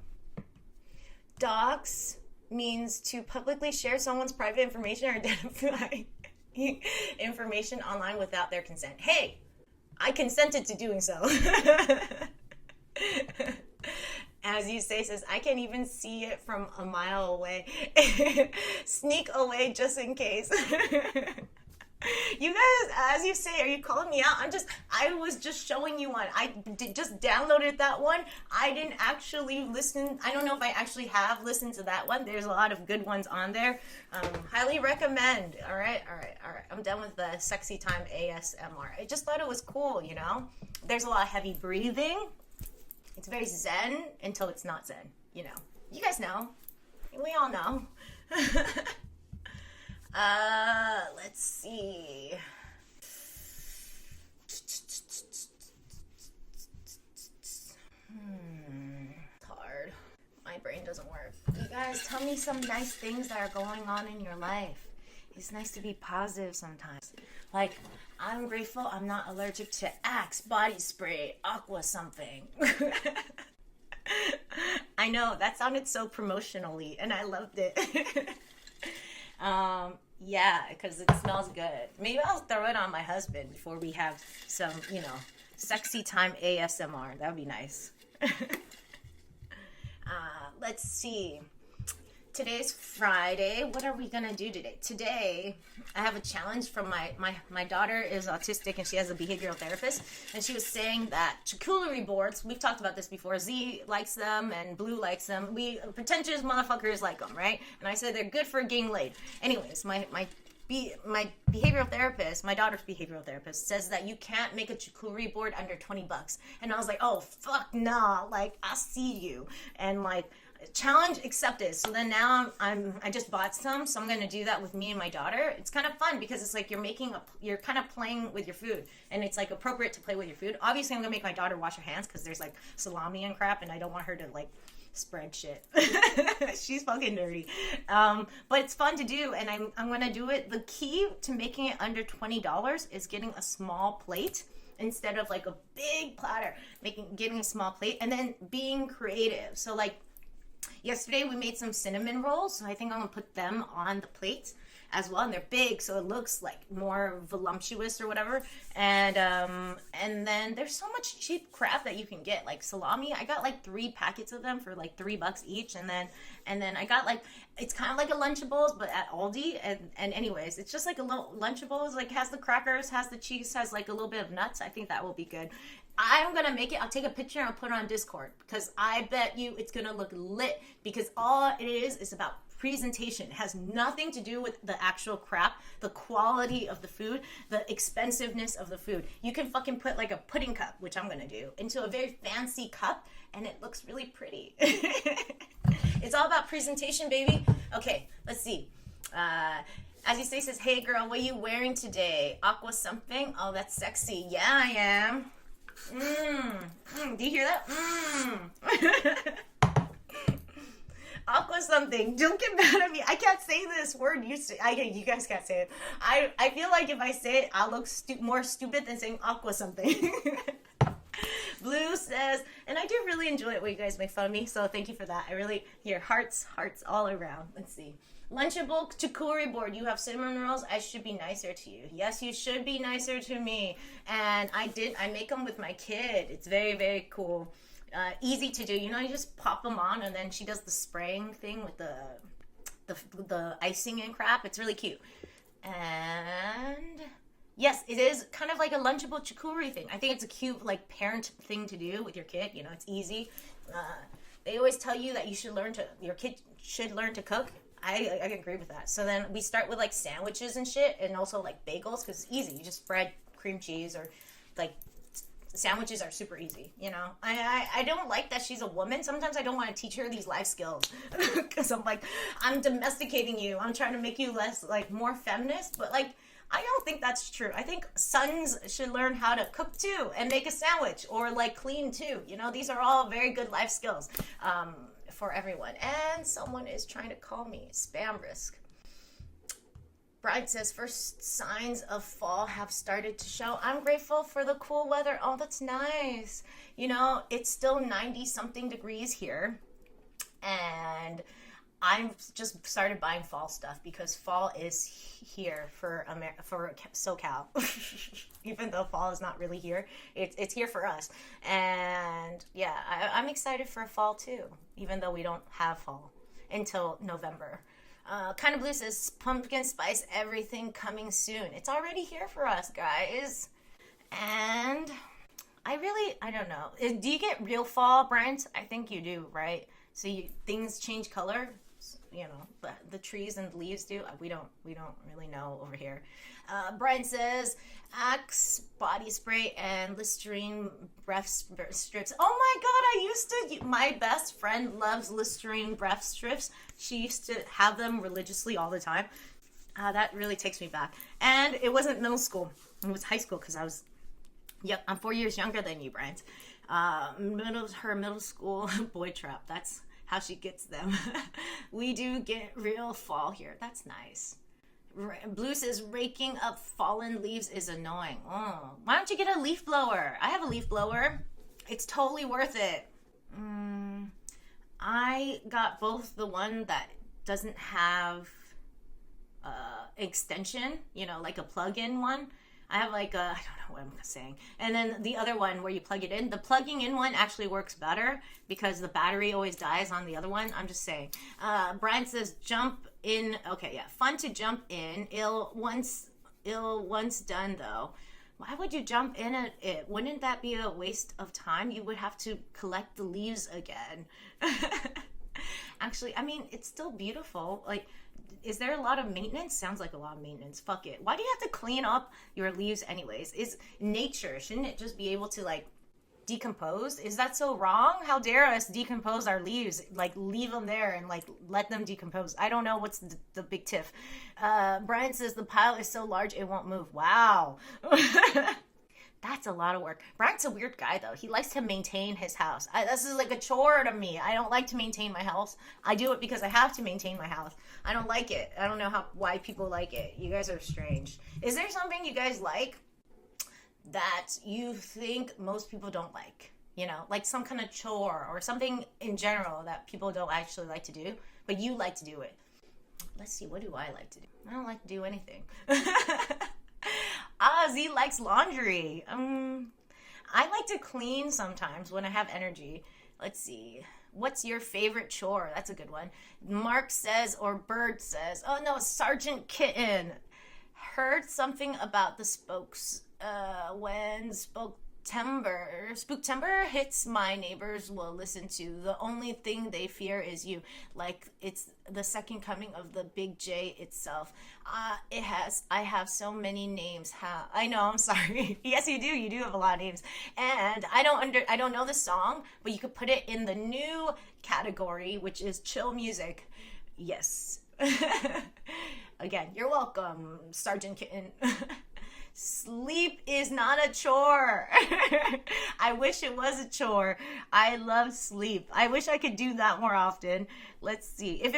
Dox means to publicly share someone's private information or identify information online without their consent. Hey, I consented to doing so. As you say, says, I can't even see it from a mile away. Sneak away just in case. You guys, as you say, are you calling me out? I was just showing you one. Just downloaded that one. I didn't actually listen. I don't know if I actually have listened to that one. There's a lot of good ones on there. Highly recommend. All right. I'm done with the sexy time ASMR. I just thought it was cool, you know? There's a lot of heavy breathing. It's very zen until it's not zen, you know? You guys know. We all know. Let's see. It's hard. My brain doesn't work. You guys, tell me some nice things that are going on in your life. It's nice to be positive sometimes. Like, I'm grateful I'm not allergic to Axe body spray, Aqua something. I know, that sounded so promotionally, and I loved it. Yeah, because it smells good. Maybe I'll throw it on my husband before we have some, you know, sexy time ASMR. That would be nice. Let's see. Today's Friday. What are we gonna do today? Today, I have a challenge from my daughter is autistic and she has a behavioral therapist, and she was saying that charcuterie boards, we've talked about this before, Z likes them and Blue likes them. We pretentious motherfuckers like them, right? And I said they're good for getting laid. Anyways, my behavioral therapist, my daughter's behavioral therapist, says that you can't make a charcuterie board under $20. And I was like, oh, fuck nah, like, I see you. And like, challenge accepted. So then now I just bought some, so I'm gonna do that with me and my daughter. It's kind of fun because it's like you're kind of playing with your food, and it's like appropriate to play with your food. Obviously, I'm gonna make my daughter wash her hands because there's like salami and crap, and I don't want her to like spread shit. She's fucking dirty. But it's fun to do, and I'm gonna do it. The key to making it under $20 is getting a small plate instead of like a big platter. Getting a small plate, and then being creative. So like, yesterday we made some cinnamon rolls, so I think I'm gonna put them on the plate as well, and they're big, so it looks like more voluptuous or whatever. And then there's so much cheap crap that you can get, like salami. I got like 3 packets of them for like $3 each, and then I got like, it's kind of like a Lunchables but at Aldi, and anyways, it's just like a little Lunchables, like has the crackers, has the cheese, has like a little bit of nuts. I think that will be good. I'm gonna make it. I'll take a picture and I'll put it on Discord, because I bet you it's gonna look lit, because all it is about presentation. It has nothing to do with the actual crap, the quality of the food, the expensiveness of the food. You can fucking put like a pudding cup, which I'm gonna do, into a very fancy cup, and it looks really pretty. It's all about presentation, baby. Okay, let's see. As you say, says, hey girl, what are you wearing today? Aqua something? Oh, that's sexy. Yeah, I am. Do you hear that? Aqua something. Don't get mad at me. I can't say this word. You guys can't say it. I feel like if I say it, I'll look more stupid than saying aqua something. Blue says, and I do really enjoy it when you guys make fun of me, so thank you for that. I really hear hearts all around. Let's see. Lunchable charcuterie board. You have cinnamon rolls. I should be nicer to you. Yes, you should be nicer to me. And I make them with my kid. It's very, very cool. Easy to do. You know, you just pop them on, and then she does the spraying thing with the icing and crap. It's really cute. And yes, it is kind of like a Lunchable charcuterie thing. I think it's a cute, like, parent thing to do with your kid. You know, it's easy. They always tell you that your kid should learn to cook. I agree with that. So then we start with like sandwiches and shit, and also like bagels, because it's easy. You just spread cream cheese, or like sandwiches are super easy, you know. I don't like that she's a woman. Sometimes I don't want to teach her these life skills, because I'm like, I'm domesticating you. I'm trying to make you more feminist, but like, I don't think that's true. I think sons should learn how to cook too, and make a sandwich, or like clean too. You know, these are all very good life skills for everyone. And someone is trying to call me. Spam risk. Brian says, first signs of fall have started to show. I'm grateful for the cool weather. Oh, that's nice. You know, it's still 90 something degrees here, and I've just started buying fall stuff, because fall is here for SoCal. Even though fall is not really here, it's here for us. And yeah, I'm excited for fall too, even though we don't have fall until November. Kind of Blue says, pumpkin spice everything coming soon. It's already here for us, guys. And I don't know. Do you get real fall, Brent? I think you do, right? So things change color, you know, the trees and the leaves do. We don't really know over here. Brian says, Axe body spray and Listerine breath strips. Oh my god, my best friend loves Listerine breath strips. She used to have them religiously all the time. That really takes me back. And it wasn't middle school. It was high school because I'm 4 years younger than you, Brent. Her middle school boy trap. That's how she gets them. We do get real fall here. That's nice. Blue says, raking up fallen leaves is annoying. Oh, why don't you get a leaf blower? I have a leaf blower. It's totally worth it. I got both the one that doesn't have extension, you know, like a plug-in one. I have like I don't know what I'm saying. And then the other one where you plug it in. The plugging in one actually works better because the battery always dies on the other one. I'm just saying. Brian says, jump in. Okay, yeah. Fun to jump in. Ill once done though. Why would you jump in at it? Wouldn't that be a waste of time? You would have to collect the leaves again. Actually, I mean, it's still beautiful. Like, is there a lot of maintenance? Sounds like a lot of maintenance. Fuck it. Why do you have to clean up your leaves anyways? Is nature, shouldn't it just be able to like decompose? Is that so wrong? How dare us decompose our leaves? Like leave them there and like let them decompose. I don't know what's the big tiff. Brian says the pile is so large it won't move. Wow. That's a lot of work. Brian's a weird guy, though. He likes to maintain his house. This is like a chore to me. I don't like to maintain my house. I do it because I have to maintain my house. I don't like it. I don't know why people like it. You guys are strange. Is there something you guys like that you think most people don't like? You know, like some kind of chore or something in general that people don't actually like to do, but you like to do it. Let's see, what do I like to do? I don't like to do anything. Z likes laundry. I like to clean sometimes when I have energy. Let's see. What's your favorite chore? That's a good one. Mark says, or Bird says, oh no, Sergeant Kitten. Heard something about the spokes when Spooktember hits, my neighbors will listen to. The only thing they fear is you. Like it's the second coming of the big J itself. I have so many names. I know, I'm sorry. Yes, you do. You do have a lot of names. And I don't know the song, but you could put it in the new category, which is chill music. Yes. Again, you're welcome, Sergeant Kitten. Sleep is not a chore. I wish it was a chore. I love sleep. I wish I could do that more often. Let's see. If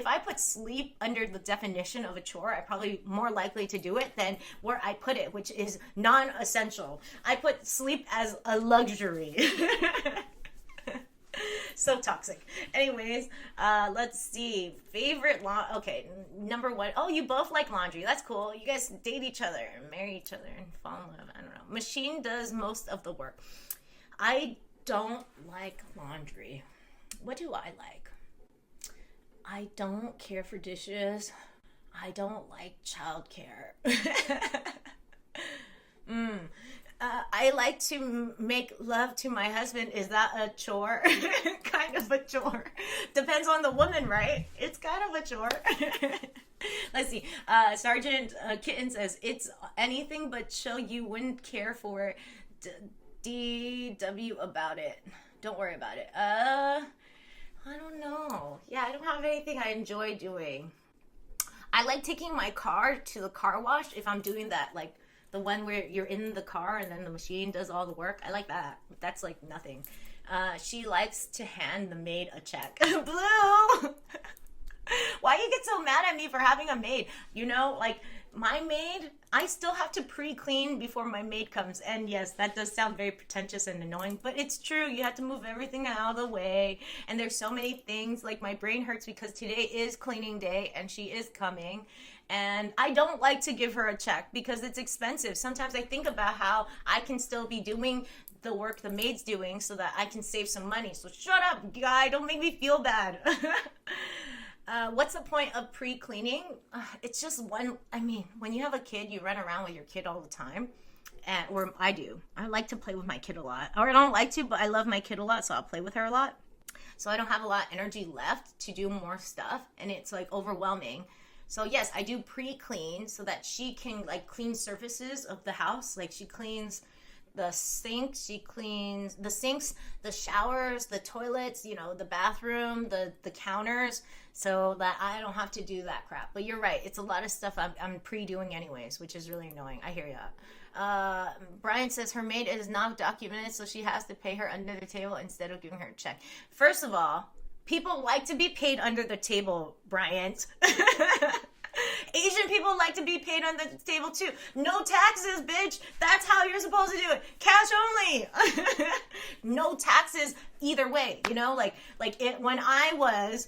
I put sleep under the definition of a chore, I'm probably more likely to do it than where I put it, which is non-essential. I put sleep as a luxury. So toxic. Anyways, let's see. Favorite okay, number one. Oh, you both like laundry. That's cool. You guys date each other and marry each other and fall in love. I don't know. Machine does most of the work. I don't like laundry. What do I like? I don't care for dishes. I don't like childcare. I like to make love to my husband. Is that a chore? Kind of a chore. Depends on the woman, right? It's kind of a chore. Let's see. Sergeant Kitten says, it's anything but chill. You wouldn't care for DW about it. Don't worry about it. I don't know. Yeah, I don't have anything I enjoy doing. I like taking my car to the car wash if I'm doing that, like, the one where you're in the car and then the machine does all the work. I like that. That's like nothing. She likes to hand the maid a check. Blue! Why you get so mad at me for having a maid? You know, like my maid, I still have to pre-clean before my maid comes. And yes, that does sound very pretentious and annoying, but it's true. You have to move everything out of the way. And there's so many things, like my brain hurts because today is cleaning day and she is coming. And I don't like to give her a check because it's expensive. Sometimes I think about how I can still be doing the work the maid's doing so that I can save some money. So shut up, guy. Don't make me feel bad. What's the point of pre-cleaning? It's just one, I mean, when you have a kid, you run around with your kid all the time. Or I do. I like to play with my kid a lot. Or I don't like to, but I love my kid a lot, so I'll play with her a lot. So I don't have a lot of energy left to do more stuff, and it's like overwhelming. So yes, I do pre-clean so that she can like clean surfaces of the house. Like she cleans the sinks, the showers, the toilets, you know, the bathroom, the counters, so that I don't have to do that crap. But you're right, it's a lot of stuff I'm pre-doing anyways, which is really annoying. I hear ya. Brian says her maid is not documented, so she has to pay her under the table instead of giving her a check. First of all, people like to be paid under the table, Brian. Asian people like to be paid under the table too. No taxes, bitch. That's how you're supposed to do it. Cash only. No taxes either way. You know, like it when I was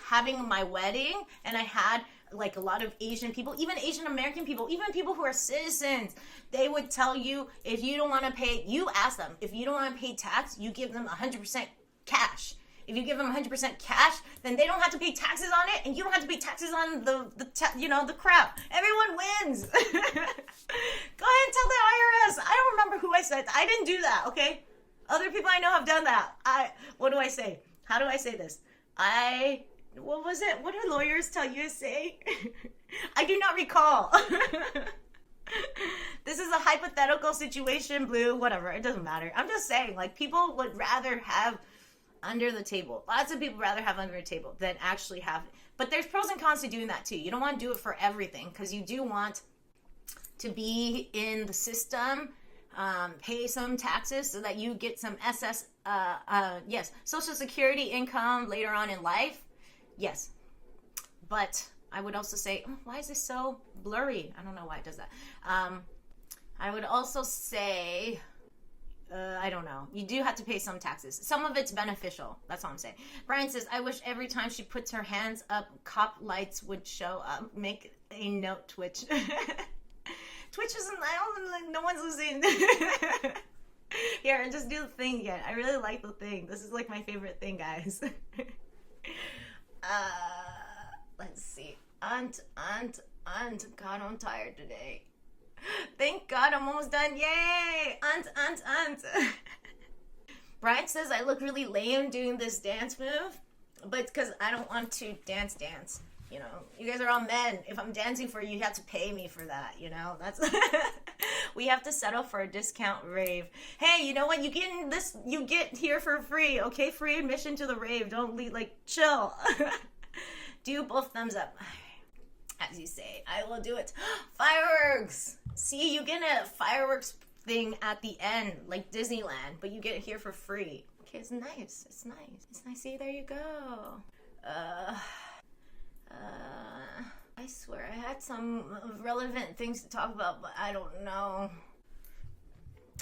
having my wedding and I had like a lot of Asian people, even Asian American people, even people who are citizens, they would tell you if you don't want to pay, you ask them, if you don't want to pay tax, you give them 100% cash. If you give them 100% cash, then they don't have to pay taxes on it, and you don't have to pay taxes on the crap. Everyone wins. Go ahead and tell the IRS. I don't remember who I said. I didn't do that, okay? Other people I know have done that. What do I say? How do I say this? What was it? What do lawyers tell you to say? I do not recall. This is a hypothetical situation, Blue. Whatever. It doesn't matter. I'm just saying, like, people would rather have under the table. Lots of people rather have under the table than actually have. But there's pros and cons to doing that too. You don't want to do it for everything because you do want to be in the system, pay some taxes so that you get some Social Security income later on in life. Yes. But I would also say, why is this so blurry? I don't know why it does that. I would also say, I don't know. You do have to pay some taxes. Some of it's beneficial. That's all I'm saying. Brian says, I wish every time she puts her hands up, cop lights would show up. Make a note, Twitch. Twitch isn't, no one's listening. Here, just do the thing again. I really like the thing. This is like my favorite thing, guys. Let's see. Aunt. God, I'm tired today. Thank God I'm almost done. Yay! Aunt. Brian says I look really lame doing this dance move, but it's because I don't want to dance. You know, you guys are all men. If I'm dancing for you, you have to pay me for that. You know, that's we have to settle for a discount rave. Hey, you know what? You get here for free. Okay, free admission to the rave. Don't leave. Like, chill. Do both thumbs up. As you say, I will do it. Fireworks! See, you get a fireworks thing at the end, like Disneyland, but you get it here for free. Okay, it's nice. It's nice. See, there you go. I swear I had some relevant things to talk about, but I don't know.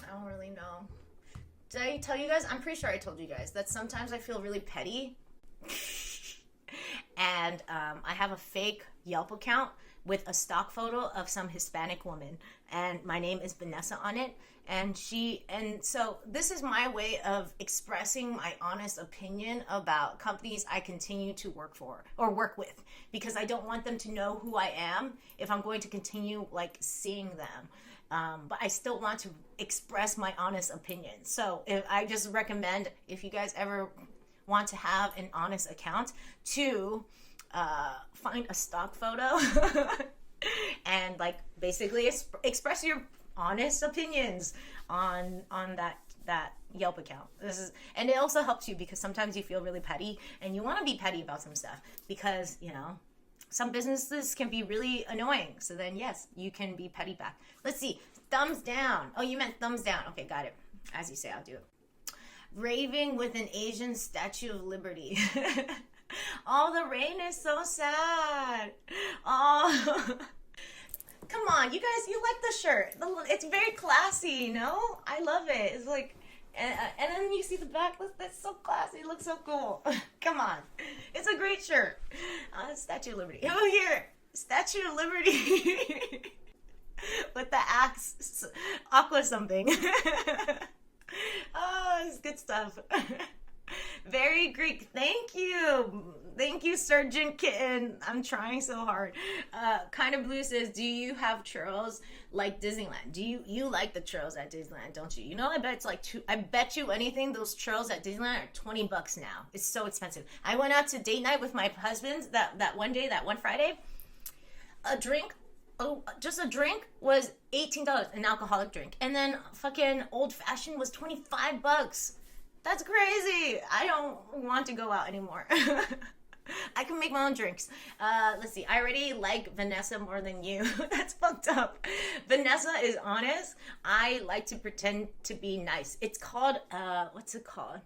I don't really know. Did I tell you guys? I'm pretty sure I told you guys that sometimes I feel really petty. And I have a fake Yelp account with a stock photo of some Hispanic woman, and my name is Vanessa on it, and so this is my way of expressing my honest opinion about companies I continue to work for or work with, because I don't want them to know who I am if I'm going to continue like seeing them. But I still want to express my honest opinion. So I just recommend, if you guys ever want to have an honest account, to find a stock photo and like basically express your honest opinions on that Yelp account. And it also helps you because sometimes you feel really petty and you want to be petty about some stuff because, you know, some businesses can be really annoying. So then, yes, you can be petty back. Let's see. Thumbs down. Oh, you meant thumbs down. Okay, got it. As you say, I'll do it. Raving with an Asian Statue of Liberty. Oh, the rain is so sad. Oh, come on, you guys, you like the shirt. It's very classy, you know? I love it. It's like, and then you see the back. That's so classy. It looks so cool. Come on. It's a great shirt. Statue of Liberty. Oh, here. Statue of Liberty. With the axe. Aqua something. Oh, it's good stuff. Very Greek. Thank you. Thank you, Sergeant Kitten. I'm trying so hard. Kind of Blue says, do you have churros like Disneyland? Do you like the churros at Disneyland, don't you? You know, I bet it's like I bet you anything those churros at Disneyland are $20 now. It's so expensive. I went out to date night with my husband that one day, that one Friday. Just a drink was $18, an alcoholic drink. And then fucking old fashioned was $25. That's crazy. I don't want to go out anymore. I can make my own drinks. Let's see. I already like Vanessa more than you. That's fucked up. Vanessa is honest. I like to pretend to be nice. It's called, what's it called?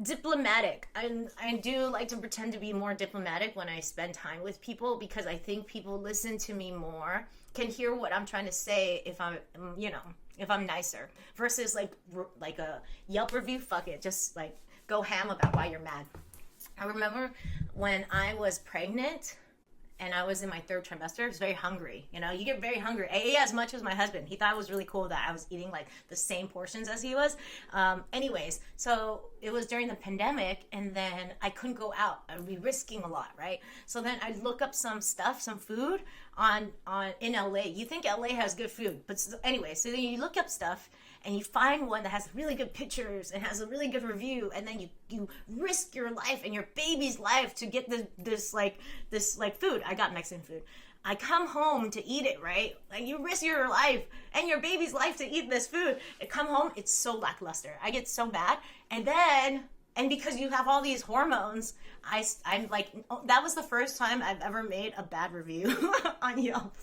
Diplomatic. I do like to pretend to be more diplomatic when I spend time with people, because I think people listen to me more, can hear what I'm trying to say if I'm, if I'm nicer, versus like a Yelp review. Fuck it, just like go ham about why you're mad. I remember when I was pregnant and I was in my 3rd trimester, I was very hungry. You know, you get very hungry. I ate as much as my husband. He thought it was really cool that I was eating like the same portions as he was. Anyways, so it was during the pandemic, and then I couldn't go out. I'd be risking a lot, right? So then I'd look up some food in LA. You think LA has good food, but anyway, so then you look up stuff and you find one that has really good pictures and has a really good review, and then you risk your life and your baby's life to get this food. I got Mexican food. I come home to eat it, right? Like, you risk your life and your baby's life to eat this food. I come home, it's so lackluster. I get so mad. And because you have all these hormones, I'm like, that was the first time I've ever made a bad review on Yelp.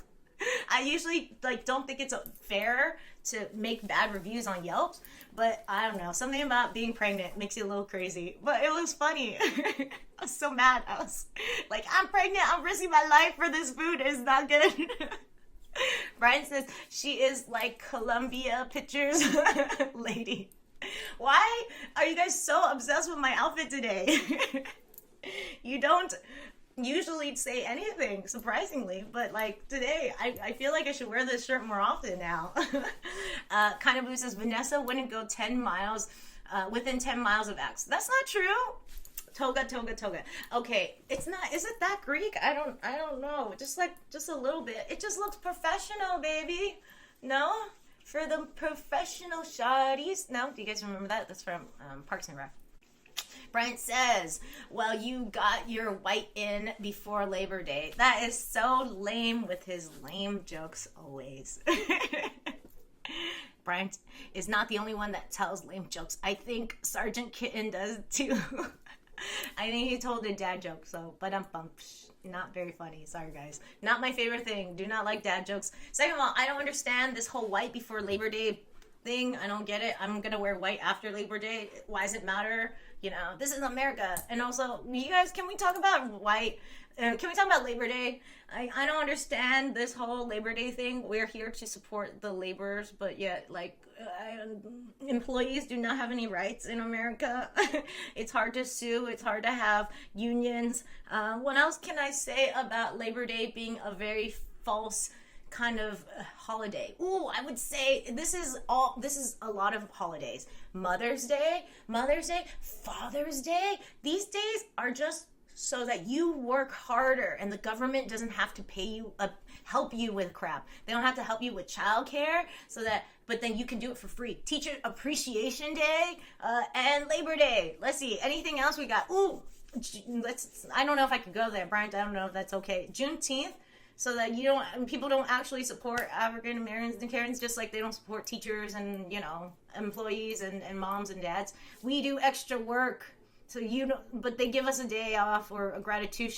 I usually don't think it's fair to make bad reviews on Yelp, but I don't know, something about being pregnant makes you a little crazy. But it was funny. I was so mad. I was like, I'm pregnant, I'm risking my life for this food. It's not good. Brian says she is like Columbia Pictures lady. Why are you guys so obsessed with my outfit today? You don't usually say anything, surprisingly, but like today I feel like I should wear this shirt more often now. Kind of Blue says Vanessa wouldn't go 10 miles within 10 miles of X. That's not true. Toga. Okay, it's not. Is it that Greek? I don't know. Just a little bit. It just looks professional, baby. No, for the professional shawties. No, do you guys remember that? That's from Parks and Rec. Brent says, well, you got your white in before Labor Day. That is so lame with his lame jokes always. Brent is not the only one that tells lame jokes. I think Sergeant Kitten does too. I think he told a dad joke, so, but not very funny. Sorry, guys. Not my favorite thing. Do not like dad jokes. Second of all, I don't understand this whole white before Labor Day thing. I don't get it. I'm gonna wear white after Labor Day. Why does it matter? You know, this is America. And also, you guys, can we talk about white? Can we talk about Labor Day? I don't understand this whole Labor Day thing. We're here to support the laborers, but yet, employees do not have any rights in America. It's hard to sue. It's hard to have unions. What else can I say about Labor Day being a very false kind of holiday? Ooh, I would say this is a lot of holidays. Mother's Day, Father's Day. These days are just so that you work harder and the government doesn't have to pay you help you with crap. They don't have to help you with childcare, but then you can do it for free. Teacher Appreciation Day and Labor Day. Let's see, anything else we got? Ooh, I don't know if I could go there, Brian. I don't know if that's okay. Juneteenth. So that people don't actually support African Americans and Karens, just like they don't support teachers and, employees and moms and dads. We do extra work. So but they give us a day off or a gratitude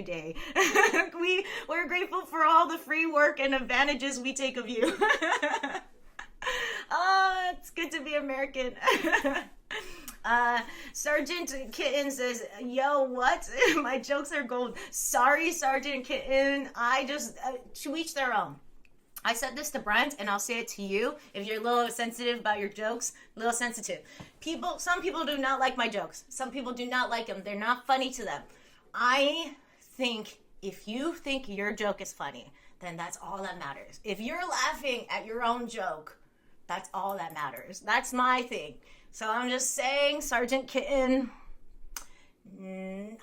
day. We're grateful for all the free work and advantages we take of you. Oh, it's good to be American. Sergeant Kitten says, yo, what? My jokes are gold. Sorry, Sergeant Kitten. I just, to each their own. I said this to Brent, and I'll say it to you. If you're a little sensitive about your jokes, a little sensitive. Some people do not like my jokes. Some people do not like them. They're not funny to them. I think if you think your joke is funny, then that's all that matters. If you're laughing at your own joke, that's all that matters. That's my thing. So I'm just saying, Sergeant Kitten,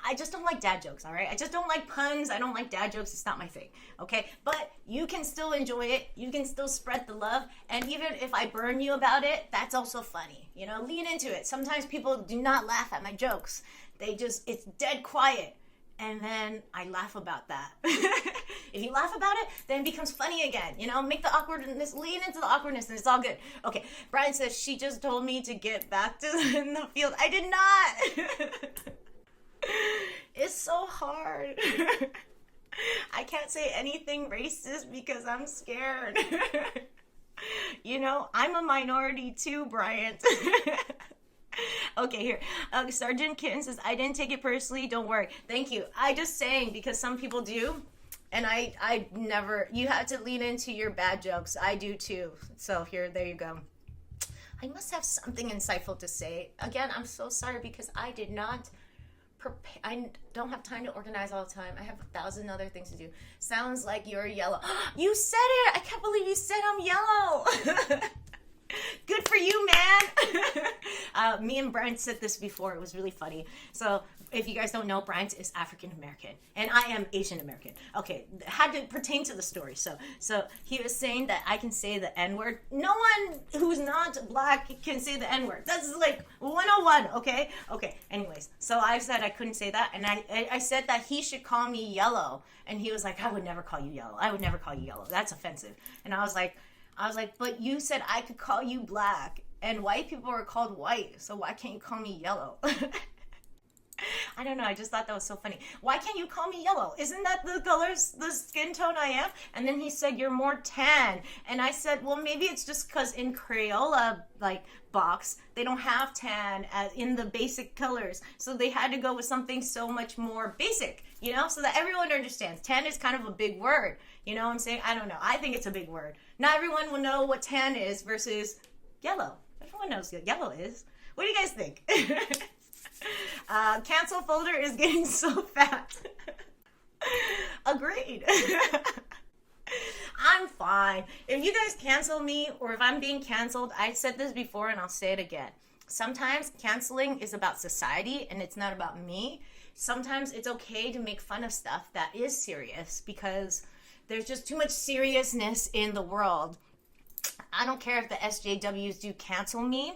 I just don't like dad jokes, all right? I just don't like puns. I don't like dad jokes. It's not my thing, okay? But you can still enjoy it. You can still spread the love. And even if I burn you about it, that's also funny. You know, lean into it. Sometimes people do not laugh at my jokes. It's dead quiet. And then I laugh about that. If you laugh about it, then it becomes funny again. You know, make the awkwardness, lean into the awkwardness, and it's all good. Okay, Brian says, she just told me to get back to the field. I did not. It's so hard. I can't say anything racist because I'm scared. You know, I'm a minority too, Bryant. Okay, here. Sergeant Kitten says, I didn't take it personally. Don't worry. Thank you. I just saying because some people do. And I never, you have to lean into your bad jokes. I do too. So there you go. I must have something insightful to say. Again, I'm so sorry because I did not prepare. I don't have time to organize all the time. I have 1,000 other things to do. Sounds like you're yellow. You said it. I can't believe you said I'm yellow. Good for you, man. Me and Brent said this before. It was really funny. So if you guys don't know, Brent is African American and I am Asian American. Okay, had to pertain to the story. So he was saying that I can say the N-word. No one who's not black can say the N-word. That's like 101. Okay. Anyways, so I said I couldn't say that, and I said that he should call me yellow, and he was like, I would never call you yellow. I would never call you yellow. That's offensive. And I was like, but you said I could call you black, and white people are called white, so why can't you call me yellow? I don't know, I just thought that was so funny. Why can't you call me yellow? Isn't that the skin tone I am? And then he said, you're more tan. And I said, well, maybe it's just because in Crayola, box, they don't have tan in the basic colors. So they had to go with something so much more basic, you know, so that everyone understands. Tan is kind of a big word, you know what I'm saying? I don't know. I think it's a big word. Not everyone will know what tan is versus yellow. Everyone knows what yellow is. What do you guys think? Cancel folder is getting so fat. Agreed. I'm fine. If you guys cancel me or if I'm being canceled, I said this before and I'll say it again. Sometimes canceling is about society and it's not about me. Sometimes it's okay to make fun of stuff that is serious because there's just too much seriousness in the world. I don't care if the SJWs do cancel me.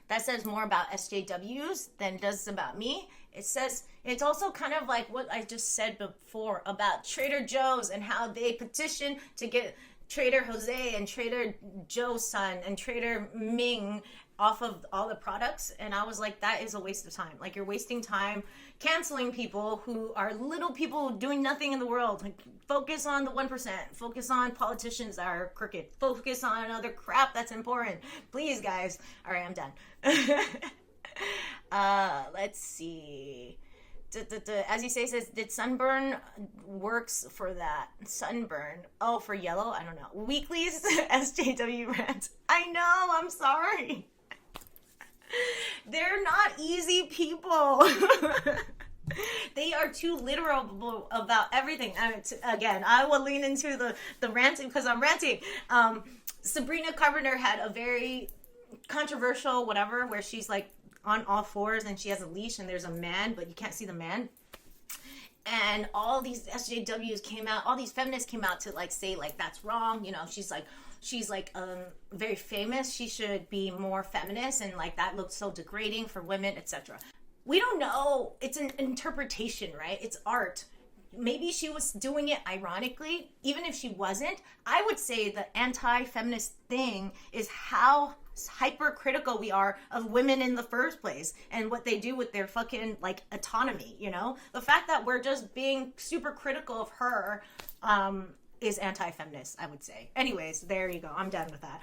That says more about SJWs than it does about me. It's also kind of like what I just said before about Trader Joe's and how they petition to get Trader Jose and Trader Joe's son and Trader Ming off of all the products. And I was like, that is a waste of time. Like, you're wasting time canceling people who are little people doing nothing in the world. Like, focus on the 1%. Focus on politicians that are crooked. Focus on other crap that's important. Please, guys. All right, I'm done. Let's see. As you say, says, did sunburn works for that? Sunburn. Oh, for yellow? I don't know. Weekly's SJW rant. I know, I'm sorry. They're not easy people. They are too literal about everything. Again, I will lean into the ranting because I'm ranting. Sabrina Carpenter had a very controversial whatever where she's like on all fours and she has a leash and there's a man, but you can't see the man. And all these SJWs came out, all these feminists came out to like say like that's wrong. You know, she's like very famous. She should be more feminist, and like that looks so degrading for women, etc. We don't know. It's an interpretation, right? It's art. Maybe she was doing it ironically. Even if she wasn't, I would say the anti-feminist thing is how hypercritical we are of women in the first place and what they do with their fucking like autonomy, you know? The fact that we're just being super critical of her is anti-feminist, I would say. Anyways, there you go. I'm done with that.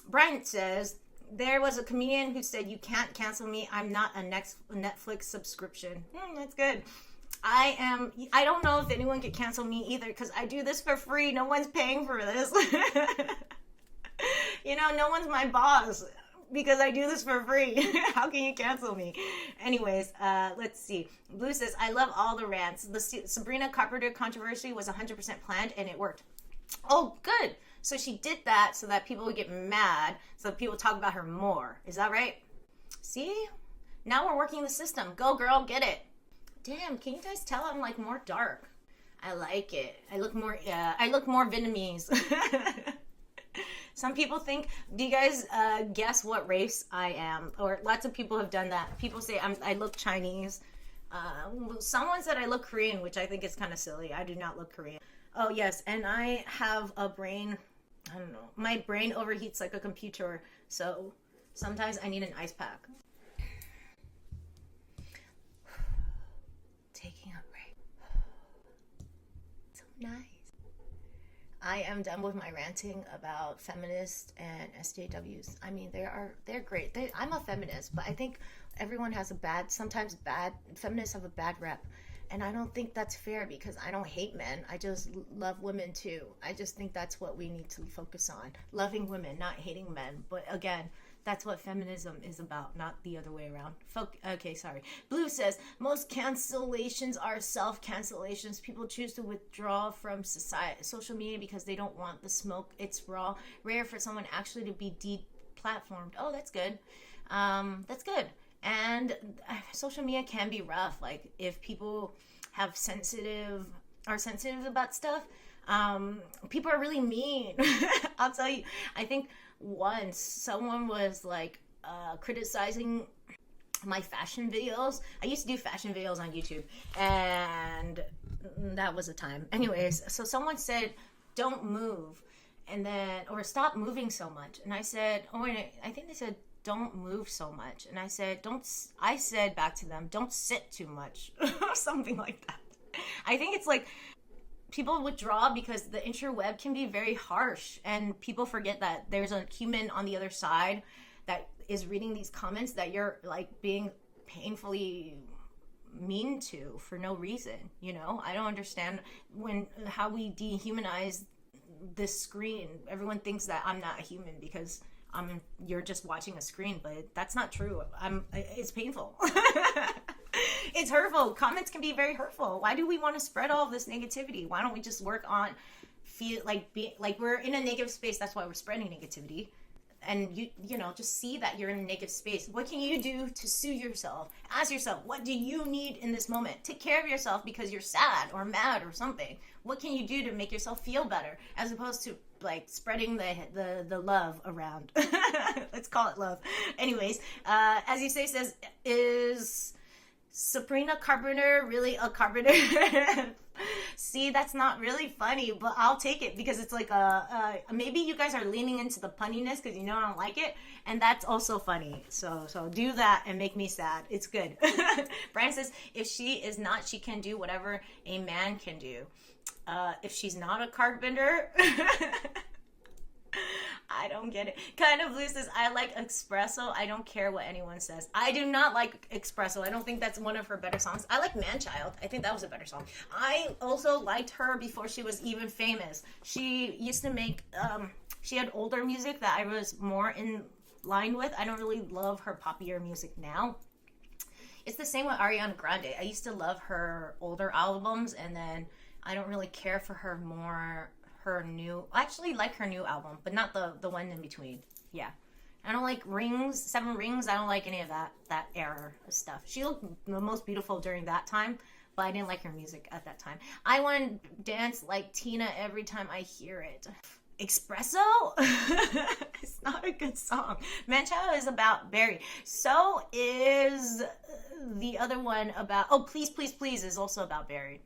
Brent says, there was a comedian who said, you can't cancel me. I'm not a Netflix subscription. That's good. I don't know if anyone could cancel me either because I do this for free. No one's paying for this. You know, no one's my boss because I do this for free. How can you cancel me? Anyways, let's see. Blue says, I love all the rants. The Sabrina Carpenter controversy was 100% planned and it worked. Oh, good. So she did that so that people would get mad, so that people talk about her more. Is that right? See? Now we're working the system. Go, girl, get it. Damn, can you guys tell I'm like more dark? I like it. I look more Vietnamese. Some people think, do you guys guess what race I am? Or lots of people have done that. People say I look Chinese. Someone said I look Korean, which I think is kind of silly. I do not look Korean. Oh, yes, and I have a brain, I don't know. My brain overheats like a computer, so sometimes I need an ice pack. Taking a break. So nice. I am done with my ranting about feminists and SJWs. I mean, they're great. I'm a feminist, but I think everyone has feminists have a bad rep. And I don't think that's fair because I don't hate men. I just love women too. I just think that's what we need to focus on. Loving women, not hating men. But again, that's what feminism is about, not the other way around. Okay, sorry. Blue says, most cancellations are self-cancellations. People choose to withdraw from social media because they don't want the smoke. It's rare for someone actually to be deplatformed. Oh, that's good. That's good. And social media can be rough. Like, if people are sensitive about stuff, people are really mean. I'll tell you, I think once someone was like criticizing my fashion videos. I used to do fashion videos on YouTube, and that was a time. Anyways, so someone said, don't move, or stop moving so much. And I said, I think they said, don't move so much. And I said back to them, don't sit too much, or something like that. I think it's like people withdraw because the interweb can be very harsh, and people forget that there's a human on the other side that is reading these comments that you're like being painfully mean to for no reason. I don't understand how we dehumanize this screen. Everyone thinks that I'm not a human because you're just watching a screen, but that's not true. It's painful. It's hurtful. Comments can be very hurtful. Why do we want to spread all of this negativity? Why don't we just work on like we're in a negative space? That's why we're spreading negativity. And just see that you're in a negative space. What can you do to soothe yourself? Ask yourself, what do you need in this moment? Take care of yourself because you're sad or mad or something. What can you do to make yourself feel better, as opposed to like spreading the love around? Let's call it love. Anyways, as you say, says, is Sabrina Carpenter really a carpenter? See, that's not really funny, but I'll take it because it's like maybe you guys are leaning into the punniness because I don't like it, and that's also funny. So do that and make me sad. It's good. Brian says, if she is not, she can do whatever a man can do. If she's not a carpenter, I don't get it. Kind of Blue says, I like Espresso. I don't care what anyone says. I do not like Espresso. I don't think that's one of her better songs. I like Manchild. I think that was a better song. I also liked her before she was even famous. She used to make, she had older music that I was more in line with. I don't really love her poppier music now. It's the same with Ariana Grande. I used to love her older albums, and then I don't really care for her more. I actually like her new album, but not the one in between. Yeah. I don't like Seven Rings. I don't like any of that era of stuff. She looked the most beautiful during that time, but I didn't like her music at that time. I want to dance like Tina every time I hear it. Espresso? It's not a good song. Manchild is about Barry. So is the other one about, Please, Please, Please is also about Barry.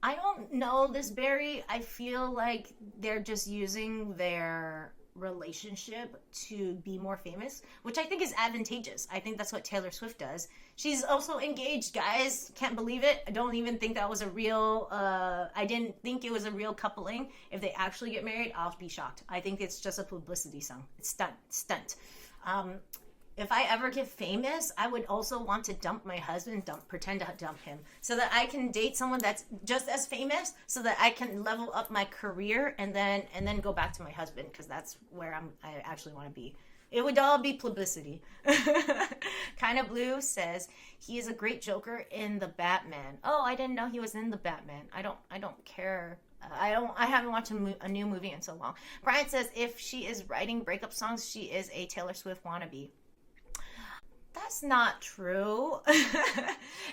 I don't know this Barry. I feel like they're just using their relationship to be more famous, which I think is advantageous. I think that's what Taylor Swift does. She's also engaged, guys. Can't believe it. I don't even think that was a real, I didn't think it was a real coupling. If they actually get married, I'll be shocked. I think it's just a publicity song. It's stunt. If I ever get famous, I would also want to dump my husband, pretend to dump him, so that I can date someone that's just as famous, so that I can level up my career and then go back to my husband, because that's where I actually want to be. It would all be publicity. Kinda Blue says he is a great Joker in the Batman. Oh, I didn't know he was in the Batman. I don't care. I haven't watched a new movie in so long. Brian says if she is writing breakup songs, she is a Taylor Swift wannabe. That's not true.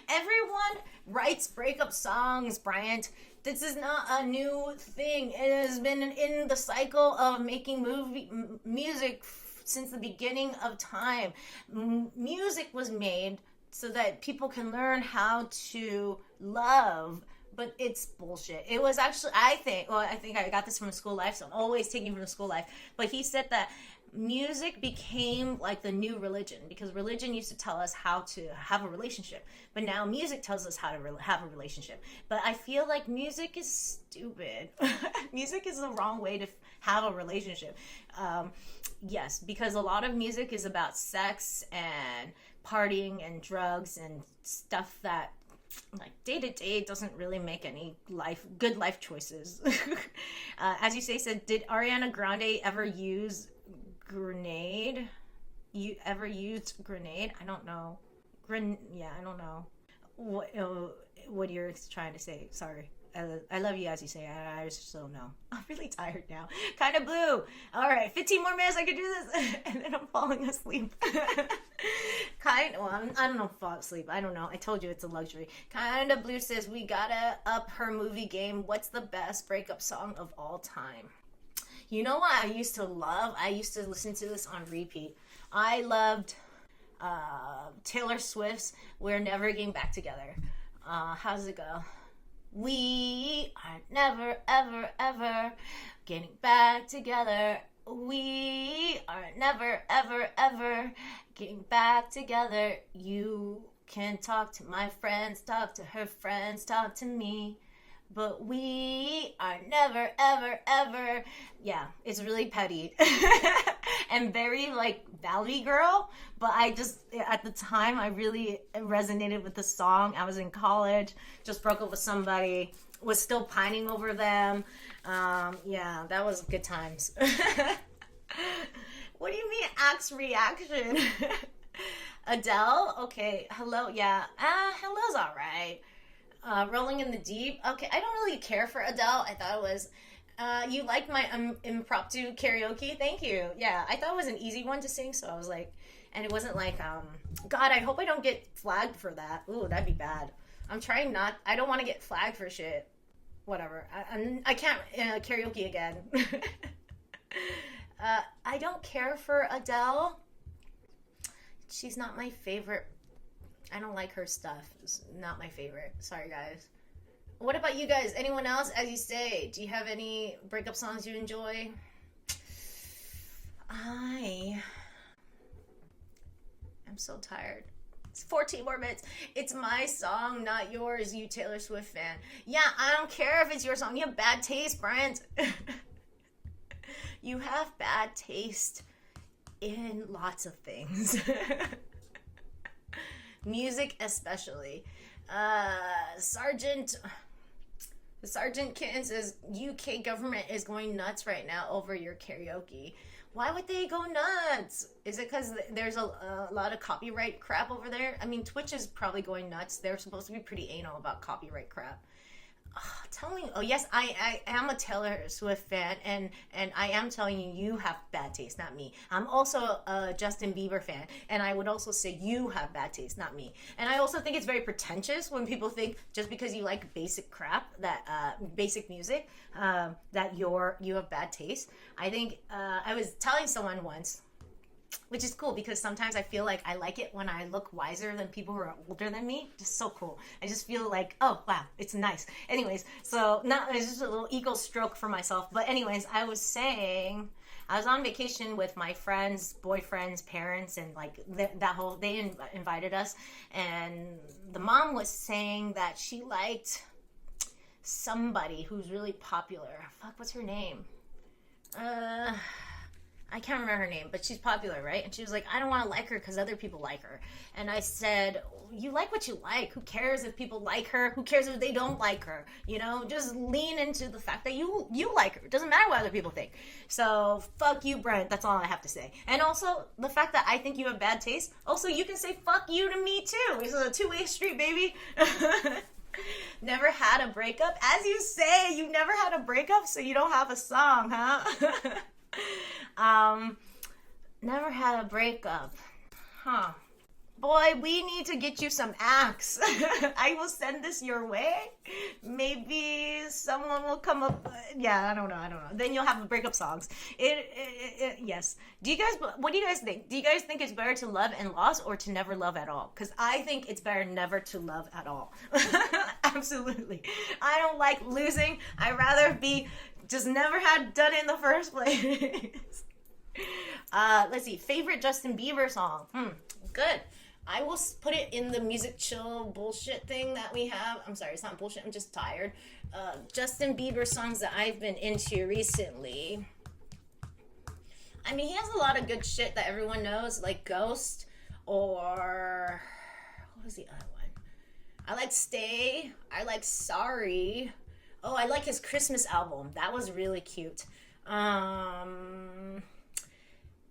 Everyone writes breakup songs, Bryant. This is not a new thing. It has been in the cycle of making music since the beginning of time. Music was made so that people can learn how to love, but it's bullshit. It was actually, I think I got this from School Life, so I'm always taking from School Life, but he said that music became like the new religion, because religion used to tell us how to have a relationship, but now music tells us how to have a relationship. But I feel like music is stupid. Music is the wrong way to have a relationship. Yes, because a lot of music is about sex and partying and drugs and stuff that, like, day to day doesn't really make any good life choices. As you said, did Ariana Grande ever use grenade? You ever used grenade? I don't know. I don't know what you're trying to say. Sorry. I love you, as you say. I just don't know. I'm really tired now. Kind of blue. All right, 15 more minutes. I can do this, and then I'm falling asleep. I don't know if fall asleep. I don't know. I told you it's a luxury. Kind of blue says, we gotta up her movie game. What's the best breakup song of all time? You know what I used to love? I used to listen to this on repeat. I loved Taylor Swift's We're Never Getting Back Together. How does it go? We are never, ever, ever getting back together. We are never, ever, ever getting back together. You can talk to my friends, talk to her friends, talk to me. But we are never, ever, ever. Yeah, it's really petty and very like Valley Girl. But I just, at the time, I really resonated with the song. I was in college, just broke up with somebody, was still pining over them. Yeah, that was good times. What do you mean, axe reaction? Adele? Okay, hello, yeah. Hello's all right. Rolling in the Deep. Okay, I don't really care for Adele. I thought it was, you liked my impromptu karaoke? Thank you. Yeah, I thought it was an easy one to sing, so I was like, and it wasn't like, God, I hope I don't get flagged for that. Ooh, that'd be bad. I'm trying not, I don't want to get flagged for shit. Whatever. I can't karaoke again. I don't care for Adele. She's not my favorite. I don't like her stuff. It's not my favorite. Sorry, guys. What about you guys? Anyone else? As you say, do you have any breakup songs you enjoy? I'm so tired. It's 14 more minutes. It's my song, not yours, you Taylor Swift fan. Yeah, I don't care if it's your song. You have bad taste, Bryant. You have bad taste in lots of things. Music especially. Sergeant Kitten says, UK government is going nuts right now over your karaoke. Why would they go nuts? Is it because there's a lot of copyright crap over there? I mean, Twitch is probably going nuts. They're supposed to be pretty anal about copyright crap. Tell me. Oh yes, I am a Taylor Swift fan, and I am telling you, you have bad taste, not me. I'm also a Justin Bieber fan, and I would also say you have bad taste, not me. And I also think it's very pretentious when people think just because you like basic crap, that basic music, that you have bad taste. I think I was telling someone once, which is cool because sometimes I feel like I like it when I look wiser than people who are older than me. Just so cool. I just feel like, oh wow, it's nice. Anyways, so it's just a little ego stroke for myself. But anyways, I was saying I was on vacation with my friends, boyfriends, parents, and like they invited us, and the mom was saying that she liked somebody who's really popular. Fuck, what's her name? I can't remember her name, but she's popular, right? And she was like, I don't want to like her because other people like her. And I said, you like what you like. Who cares if people like her? Who cares if they don't like her? You know, just lean into the fact that you like her. It doesn't matter what other people think. So, fuck you, Brent. That's all I have to say. And also, the fact that I think you have bad taste, also, you can say fuck you to me, too. It's a two-way street, baby. Never had a breakup? As you say, you never had a breakup, so you don't have a song, huh? Never had a breakup. Huh. Boy, we need to get you some acts. I will send this your way. Maybe someone will come up. Yeah, I don't know. Then you'll have the breakup songs. Yes. What do you guys think? Do you guys think it's better to love and loss or to never love at all? Because I think it's better never to love at all. Absolutely. I don't like losing. I'd rather be just never had done it in the first place. Let's see. Favorite Justin Bieber song? Good. I will put it in the music chill bullshit thing that we have. I'm sorry, it's not bullshit. I'm just tired. Justin Bieber songs that I've been into recently. I mean, he has a lot of good shit that everyone knows, like Ghost, or what was the other one? I like Stay. I like Sorry. Oh, I like his Christmas album. That was really cute.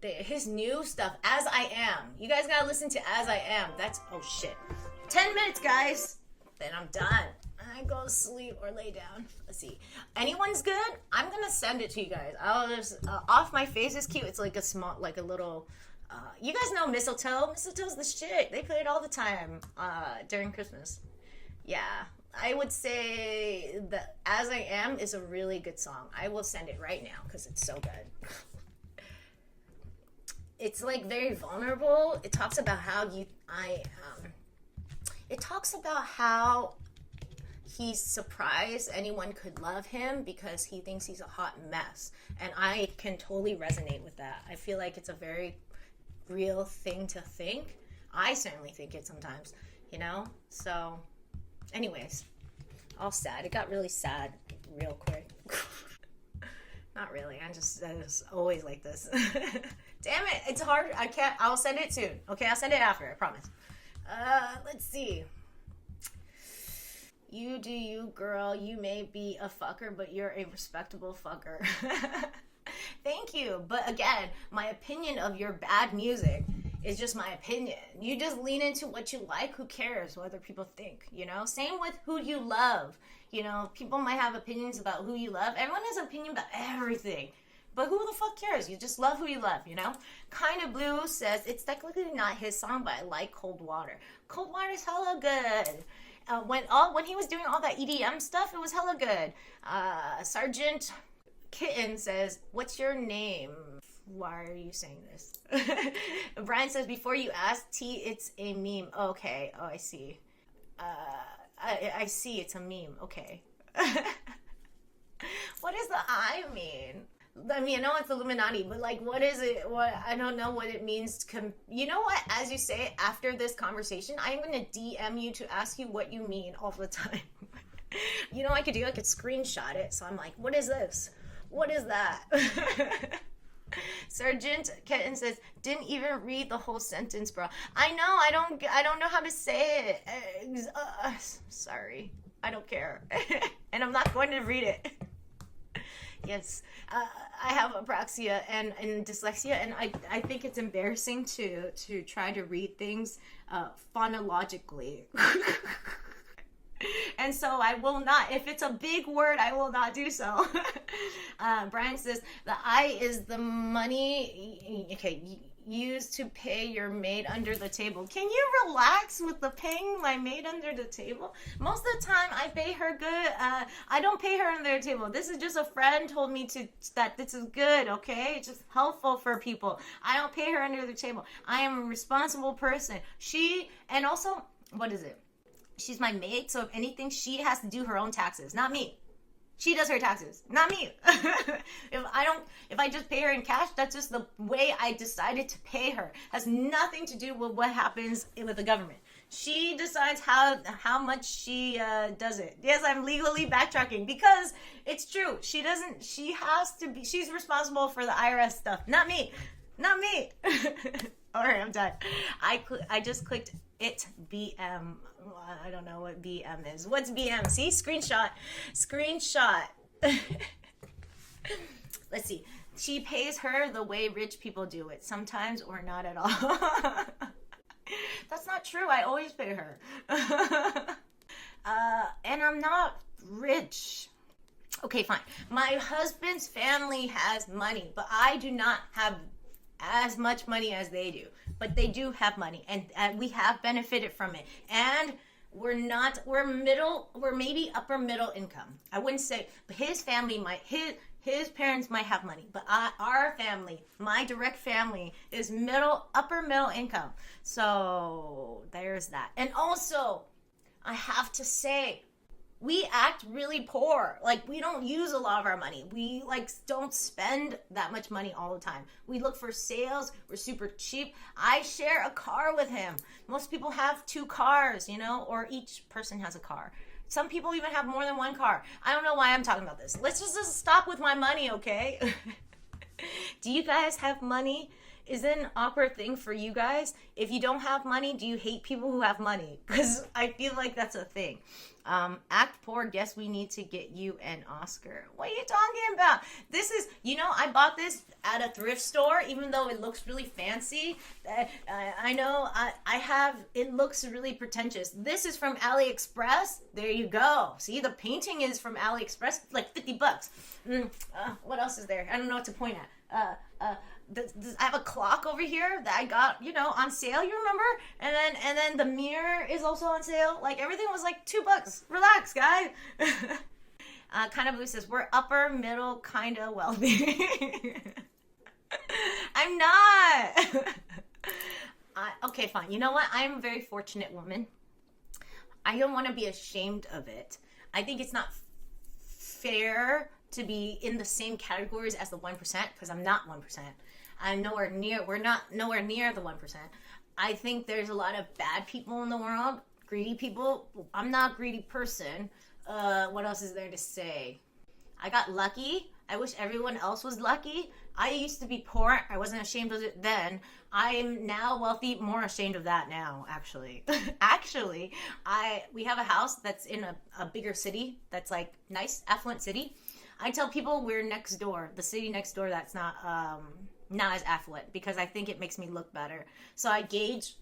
His new stuff, As I Am. You guys gotta listen to As I Am. That's, oh shit. 10 minutes, guys. Then I'm done. I go to sleep or lay down. Let's see. Anyone's good? I'm gonna send it to you guys. I'll just, Off My Face is cute. It's like a small, like a little, you guys know Mistletoe. Mistletoe's the shit. They play it all the time, during Christmas. Yeah. I would say that As I Am is a really good song. I will send it right now because it's so good. It's like very vulnerable. It talks about how it talks about how he's surprised anyone could love him because he thinks he's a hot mess. And I can totally resonate with that. I feel like it's a very real thing to think. I certainly think it sometimes, you know? So, anyways, all sad. It got really sad real quick. Not really. I just always like this. Damn it. It's hard. I'll send it soon. Okay, I'll send it after. I promise. Let's see. You do you, girl. You may be a fucker, but you're a respectable fucker. Thank you. But again, my opinion of your bad music is just my opinion. You just lean into what you like. Who cares what other people think, you know? Same with who you love. You know, people might have opinions about who you love. Everyone has an opinion about everything. But who the fuck cares? You just love who you love, you know? Kinda Blue says, it's technically not his song, but I like Cold Water. Cold Water's hella good. When he was doing all that EDM stuff, it was hella good. Sergeant Kitten says, what's your name? Why are you saying this? Brian says, before you ask, T, it's a meme. Okay. Oh, I see. I see it's a meme. Okay. What does the I mean? I mean, I know it's Illuminati, but like, what is it? What, I don't know what it means. You know what? As you say, after this conversation, I'm going to DM you to ask you what you mean all the time. You know what I could do? I could screenshot it. So I'm like, what is this? What is that? Sergeant Kitten says, didn't even read the whole sentence, bro. I know, I don't know how to say it. Sorry. I don't care. And I'm not going to read it. Yes, I have apraxia and dyslexia, and I think it's embarrassing to try to read things phonologically. And so I will not, if it's a big word, I will not do so. Brian says, the I is the money, okay, used to pay your maid under the table. Can you relax with the paying my maid under the table? Most of the time I pay her good. I don't pay her under the table. This is just a friend told me that this is good, okay? It's just helpful for people. I don't pay her under the table. I am a responsible person. And also, what is it? She's my maid, so if anything, she has to do her own taxes, not me. She does her taxes, not me. If I just pay her in cash, that's just the way I decided to pay her. Has nothing to do with what happens with the government. She decides how much she does it. Yes, I'm legally backtracking because it's true. She's responsible for the IRS stuff, not me. Not me. All right, I'm done. I just clicked it BM. I don't know what BM is. What's BM? See? Screenshot. Let's see. She pays her the way rich people do it. Sometimes or not at all. That's not true. I always pay her. And I'm not rich. Okay, fine. My husband's family has money, but I do not have as much money as they do, but they do have money, and we have benefited from it. And we're maybe upper middle income. I wouldn't say, but his family might, his parents might have money, but our family, my direct family, is upper middle income. So there's that. And also, I have to say, we act really poor. Like, we don't use a lot of our money. We don't spend that much money all the time. We look for sales. We're super cheap. I share a car with him. Most people have 2 cars, or each person has a car. Some people even have more than 1 car. I don't know why I'm talking about this. Let's just stop with my money, okay? Do you guys have money? Is it an awkward thing for you guys? If you don't have money, do you hate people who have money? Because I feel like that's a thing. Act poor, guess we need to get you an Oscar. What are you talking about? This is, I bought this at a thrift store, even though it looks really fancy. I know it looks really pretentious. This is from AliExpress. There you go. See, the painting is from AliExpress, like $50. What else is there? I don't know what to point at. I have a clock over here that I got, on sale, you remember? And then the mirror is also on sale. Like, everything was like $2. Relax, guys. Kind of Blue says, we're upper middle, kind of wealthy. I'm not. Okay, fine. You know what? I'm a very fortunate woman. I don't want to be ashamed of it. I think it's not fair to be in the same categories as the 1%, because I'm not 1%. We're not nowhere near the 1%. I think there's a lot of bad people in the world, greedy people. I'm not a greedy person. What else is there to say? I got lucky. I wish everyone else was lucky. I used to be poor. I wasn't ashamed of it then. I'm now wealthy, more ashamed of that now, actually. We have a house that's in a bigger city that's like nice, affluent city. I tell people we're next door, the city next door that's not as affluent, because I think it makes me look better. So I gauge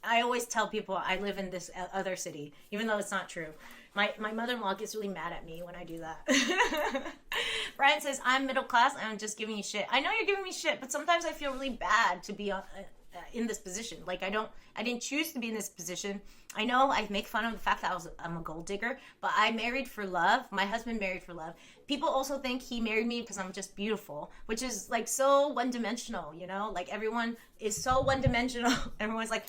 I always tell people I live in this other city, even though it's not true. My mother-in-law gets really mad at me when I do that. Brian says, I'm middle class and I'm just giving you shit. I know you're giving me shit, but sometimes I feel really bad to be in this position. Like, I didn't choose to be in this position. I know I make fun of the fact that I'm a gold digger, but I married for love. My husband married for love. People also think he married me because I'm just beautiful, which is like so one-dimensional, like everyone is so one-dimensional. Everyone's like,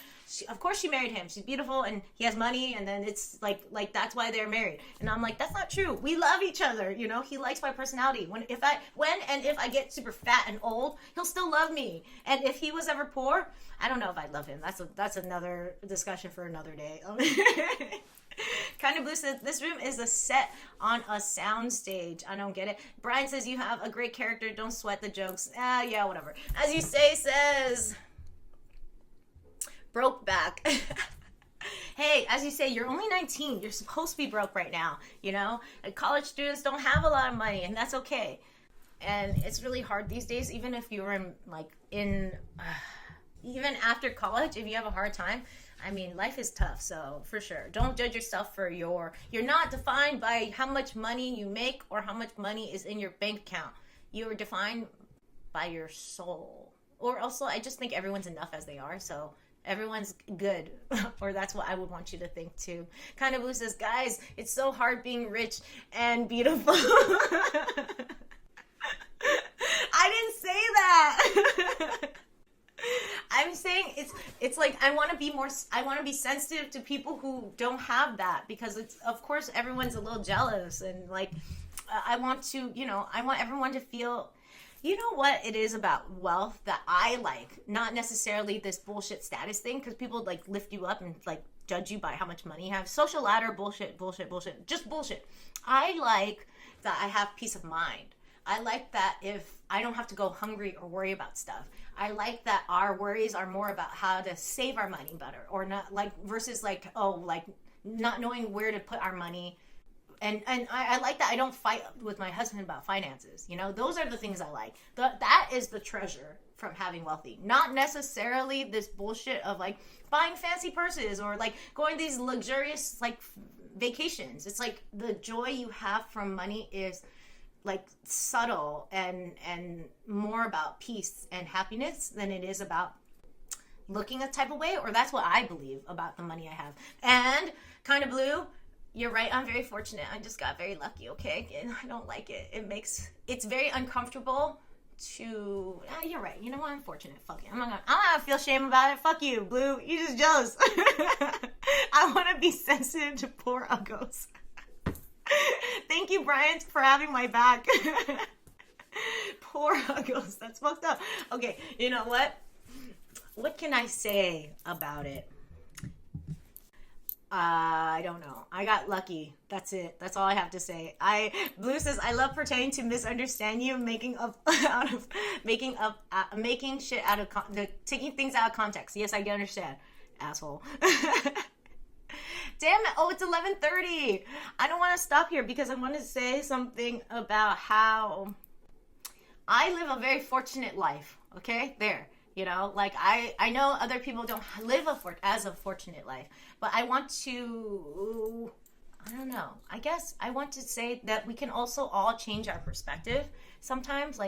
of course she married him. She's beautiful and he has money, and then it's like that's why they're married. And I'm like, that's not true. We love each other. He likes my personality. If I get super fat and old, he'll still love me. And if he was ever poor, I don't know if I'd love him. That's another discussion for another day. Kind of Blue says, this room is a set on a sound stage. I don't get it. Brian says, you have a great character. Don't sweat the jokes. Yeah, whatever. As you say, says broke back. Hey, as you say, you're only 19. You're supposed to be broke right now. Like, college students don't have a lot of money, and that's okay. And it's really hard these days, even if you're even after college, if you have a hard time. I mean, life is tough, so for sure. Don't judge yourself for you're not defined by how much money you make or how much money is in your bank account. You're defined by your soul. Or also, I just think everyone's enough as they are, so everyone's good. Or that's what I would want you to think too. Kind of Blue says, guys, it's so hard being rich and beautiful. I didn't say that. I'm saying it's like I want to be sensitive to people who don't have that, because it's, of course, everyone's a little jealous, and like I want everyone to feel, what it is about wealth that I like, not necessarily this bullshit status thing, because people like lift you up and like judge you by how much money you have. Social ladder bullshit, just bullshit. I like that I have peace of mind. I like that if I don't have to go hungry or worry about stuff. I like that our worries are more about how to save our money better, or not, like, versus like, not knowing where to put our money. And I like that I don't fight with my husband about finances. Those are the things I like. That is the treasure from having wealthy. Not necessarily this bullshit of like buying fancy purses or like going these luxurious like vacations. It's like the joy you have from money is like subtle and more about peace and happiness than it is about looking a type of way, or that's what I believe about the money I have. And kind of blue, you're right, I'm very fortunate. I just got very lucky, okay? And I don't like it. It's very uncomfortable to, you're right. You know what? I'm fortunate. Fuck it. I'm not gonna feel shame about it. Fuck you, blue. You just jealous. I want to be sensitive to poor uggos. Thank you, Brian, for having my back. Poor uggos. That's fucked up. Okay, you know what? What can I say about it? I don't know. I got lucky. That's it. That's all I have to say. Blue says, I love pertaining to misunderstand you, making shit out of taking things out of context. Yes, I do understand, asshole. Damn it. Oh, it's 11:30. I don't want to stop here because I want to say something about how I live a very fortunate life. Okay? There. You know, like I know other people don't live as a fortunate life, but I want to, I don't know, I guess I want to say that we can also all change our perspective. Sometimes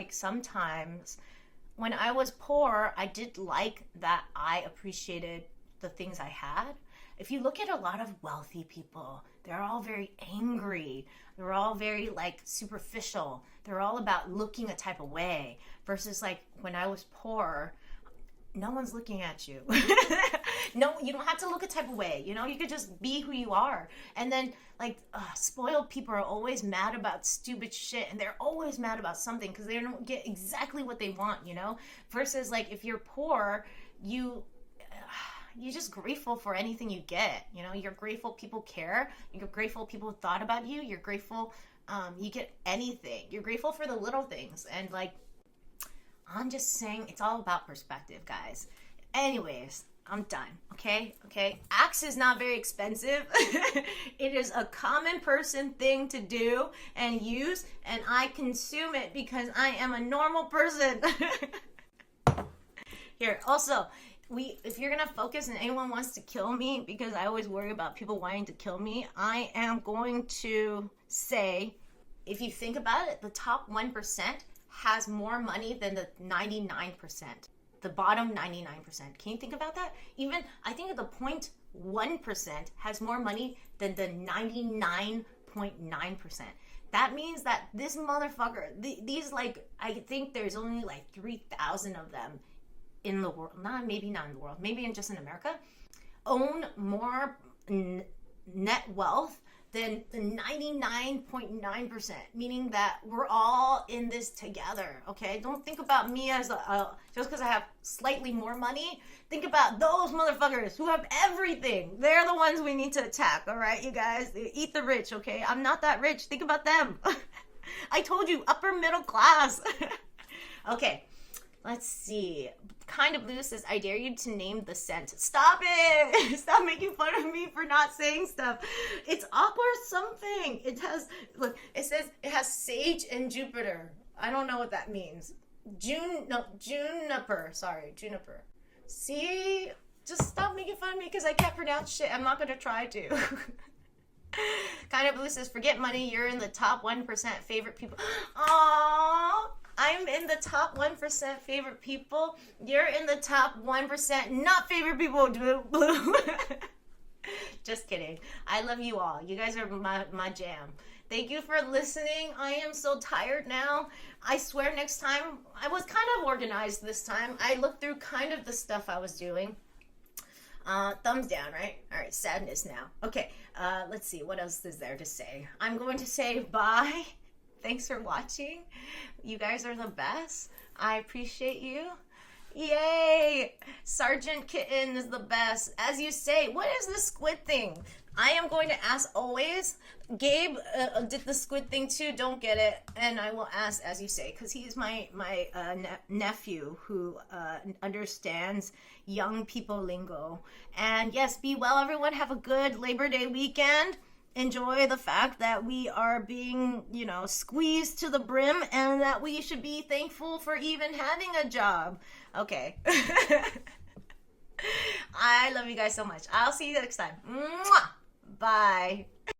when I was poor, I did like that I appreciated the things I had. If you look at a lot of wealthy people, they're all very angry. They're all very like superficial. They're all about looking a type of way versus like when I was poor, no one's looking at you. No, you don't have to look a type of way. You know, you could just be who you are. And then, like, spoiled people are always mad about stupid shit. And they're always mad about something because they don't get exactly what they want, you know? Versus, like, if you're poor, you're just grateful for anything you get. You know, you're grateful people care. You're grateful people thought about you. You're grateful you get anything. You're grateful for the little things. And, like, I'm just saying it's all about perspective, guys. Anyways, I'm done, okay? Axe is not very expensive. It is a common person thing to do and use, and I consume it because I am a normal person. Here, also, if you're gonna focus and anyone wants to kill me, because I always worry about people wanting to kill me, I am going to say, if you think about it, the top 1% has more money than the 99%. The bottom 99%. Can you think about that? Even, I think the 0.1% has more money than the 99.9%. That means that this motherfucker, these like, I think there's only like 3,000 of them in the world. Maybe not in the world. Maybe just in America. Own more net wealth than the 99.9%, meaning that we're all in this together, okay? Don't think about me as just because I have slightly more money. Think about those motherfuckers who have everything. They're the ones we need to attack, all right, you guys? Eat the rich, okay? I'm not that rich. Think about them. I told you, upper middle class. Okay, let's see. Kind of Blue says, I dare you to name the scent. Stop it! Stop making fun of me for not saying stuff. It's awkward something. It has, look, it says it has sage and Jupiter. I don't know what that means. Juniper. Sorry, juniper. See? Just stop making fun of me because I can't pronounce shit. I'm not going to try to. Kind of Blue says, forget money. You're in the top 1% favorite people. Aww. I'm in the top 1% favorite people. You're in the top 1% not favorite people, Blue. Just kidding. I love you all. You guys are my jam. Thank you for listening. I am so tired now. I swear next time, I was kind of organized this time. I looked through kind of the stuff I was doing. Thumbs down, right? All right, sadness now. Okay, let's see. What else is there to say? I'm going to say bye. Thanks for watching. You guys are the best. I appreciate you. Yay! Sergeant Kitten is the best. As you say, what is the squid thing? I am going to ask always. Gabe did the squid thing too. Don't get it. And I will ask as you say, because he's my nephew who understands young people lingo. And yes, be well, everyone. Have a good Labor Day weekend. Enjoy the fact that we are being, squeezed to the brim and that we should be thankful for even having a job. Okay. I love you guys so much. I'll see you next time. Mwah! Bye.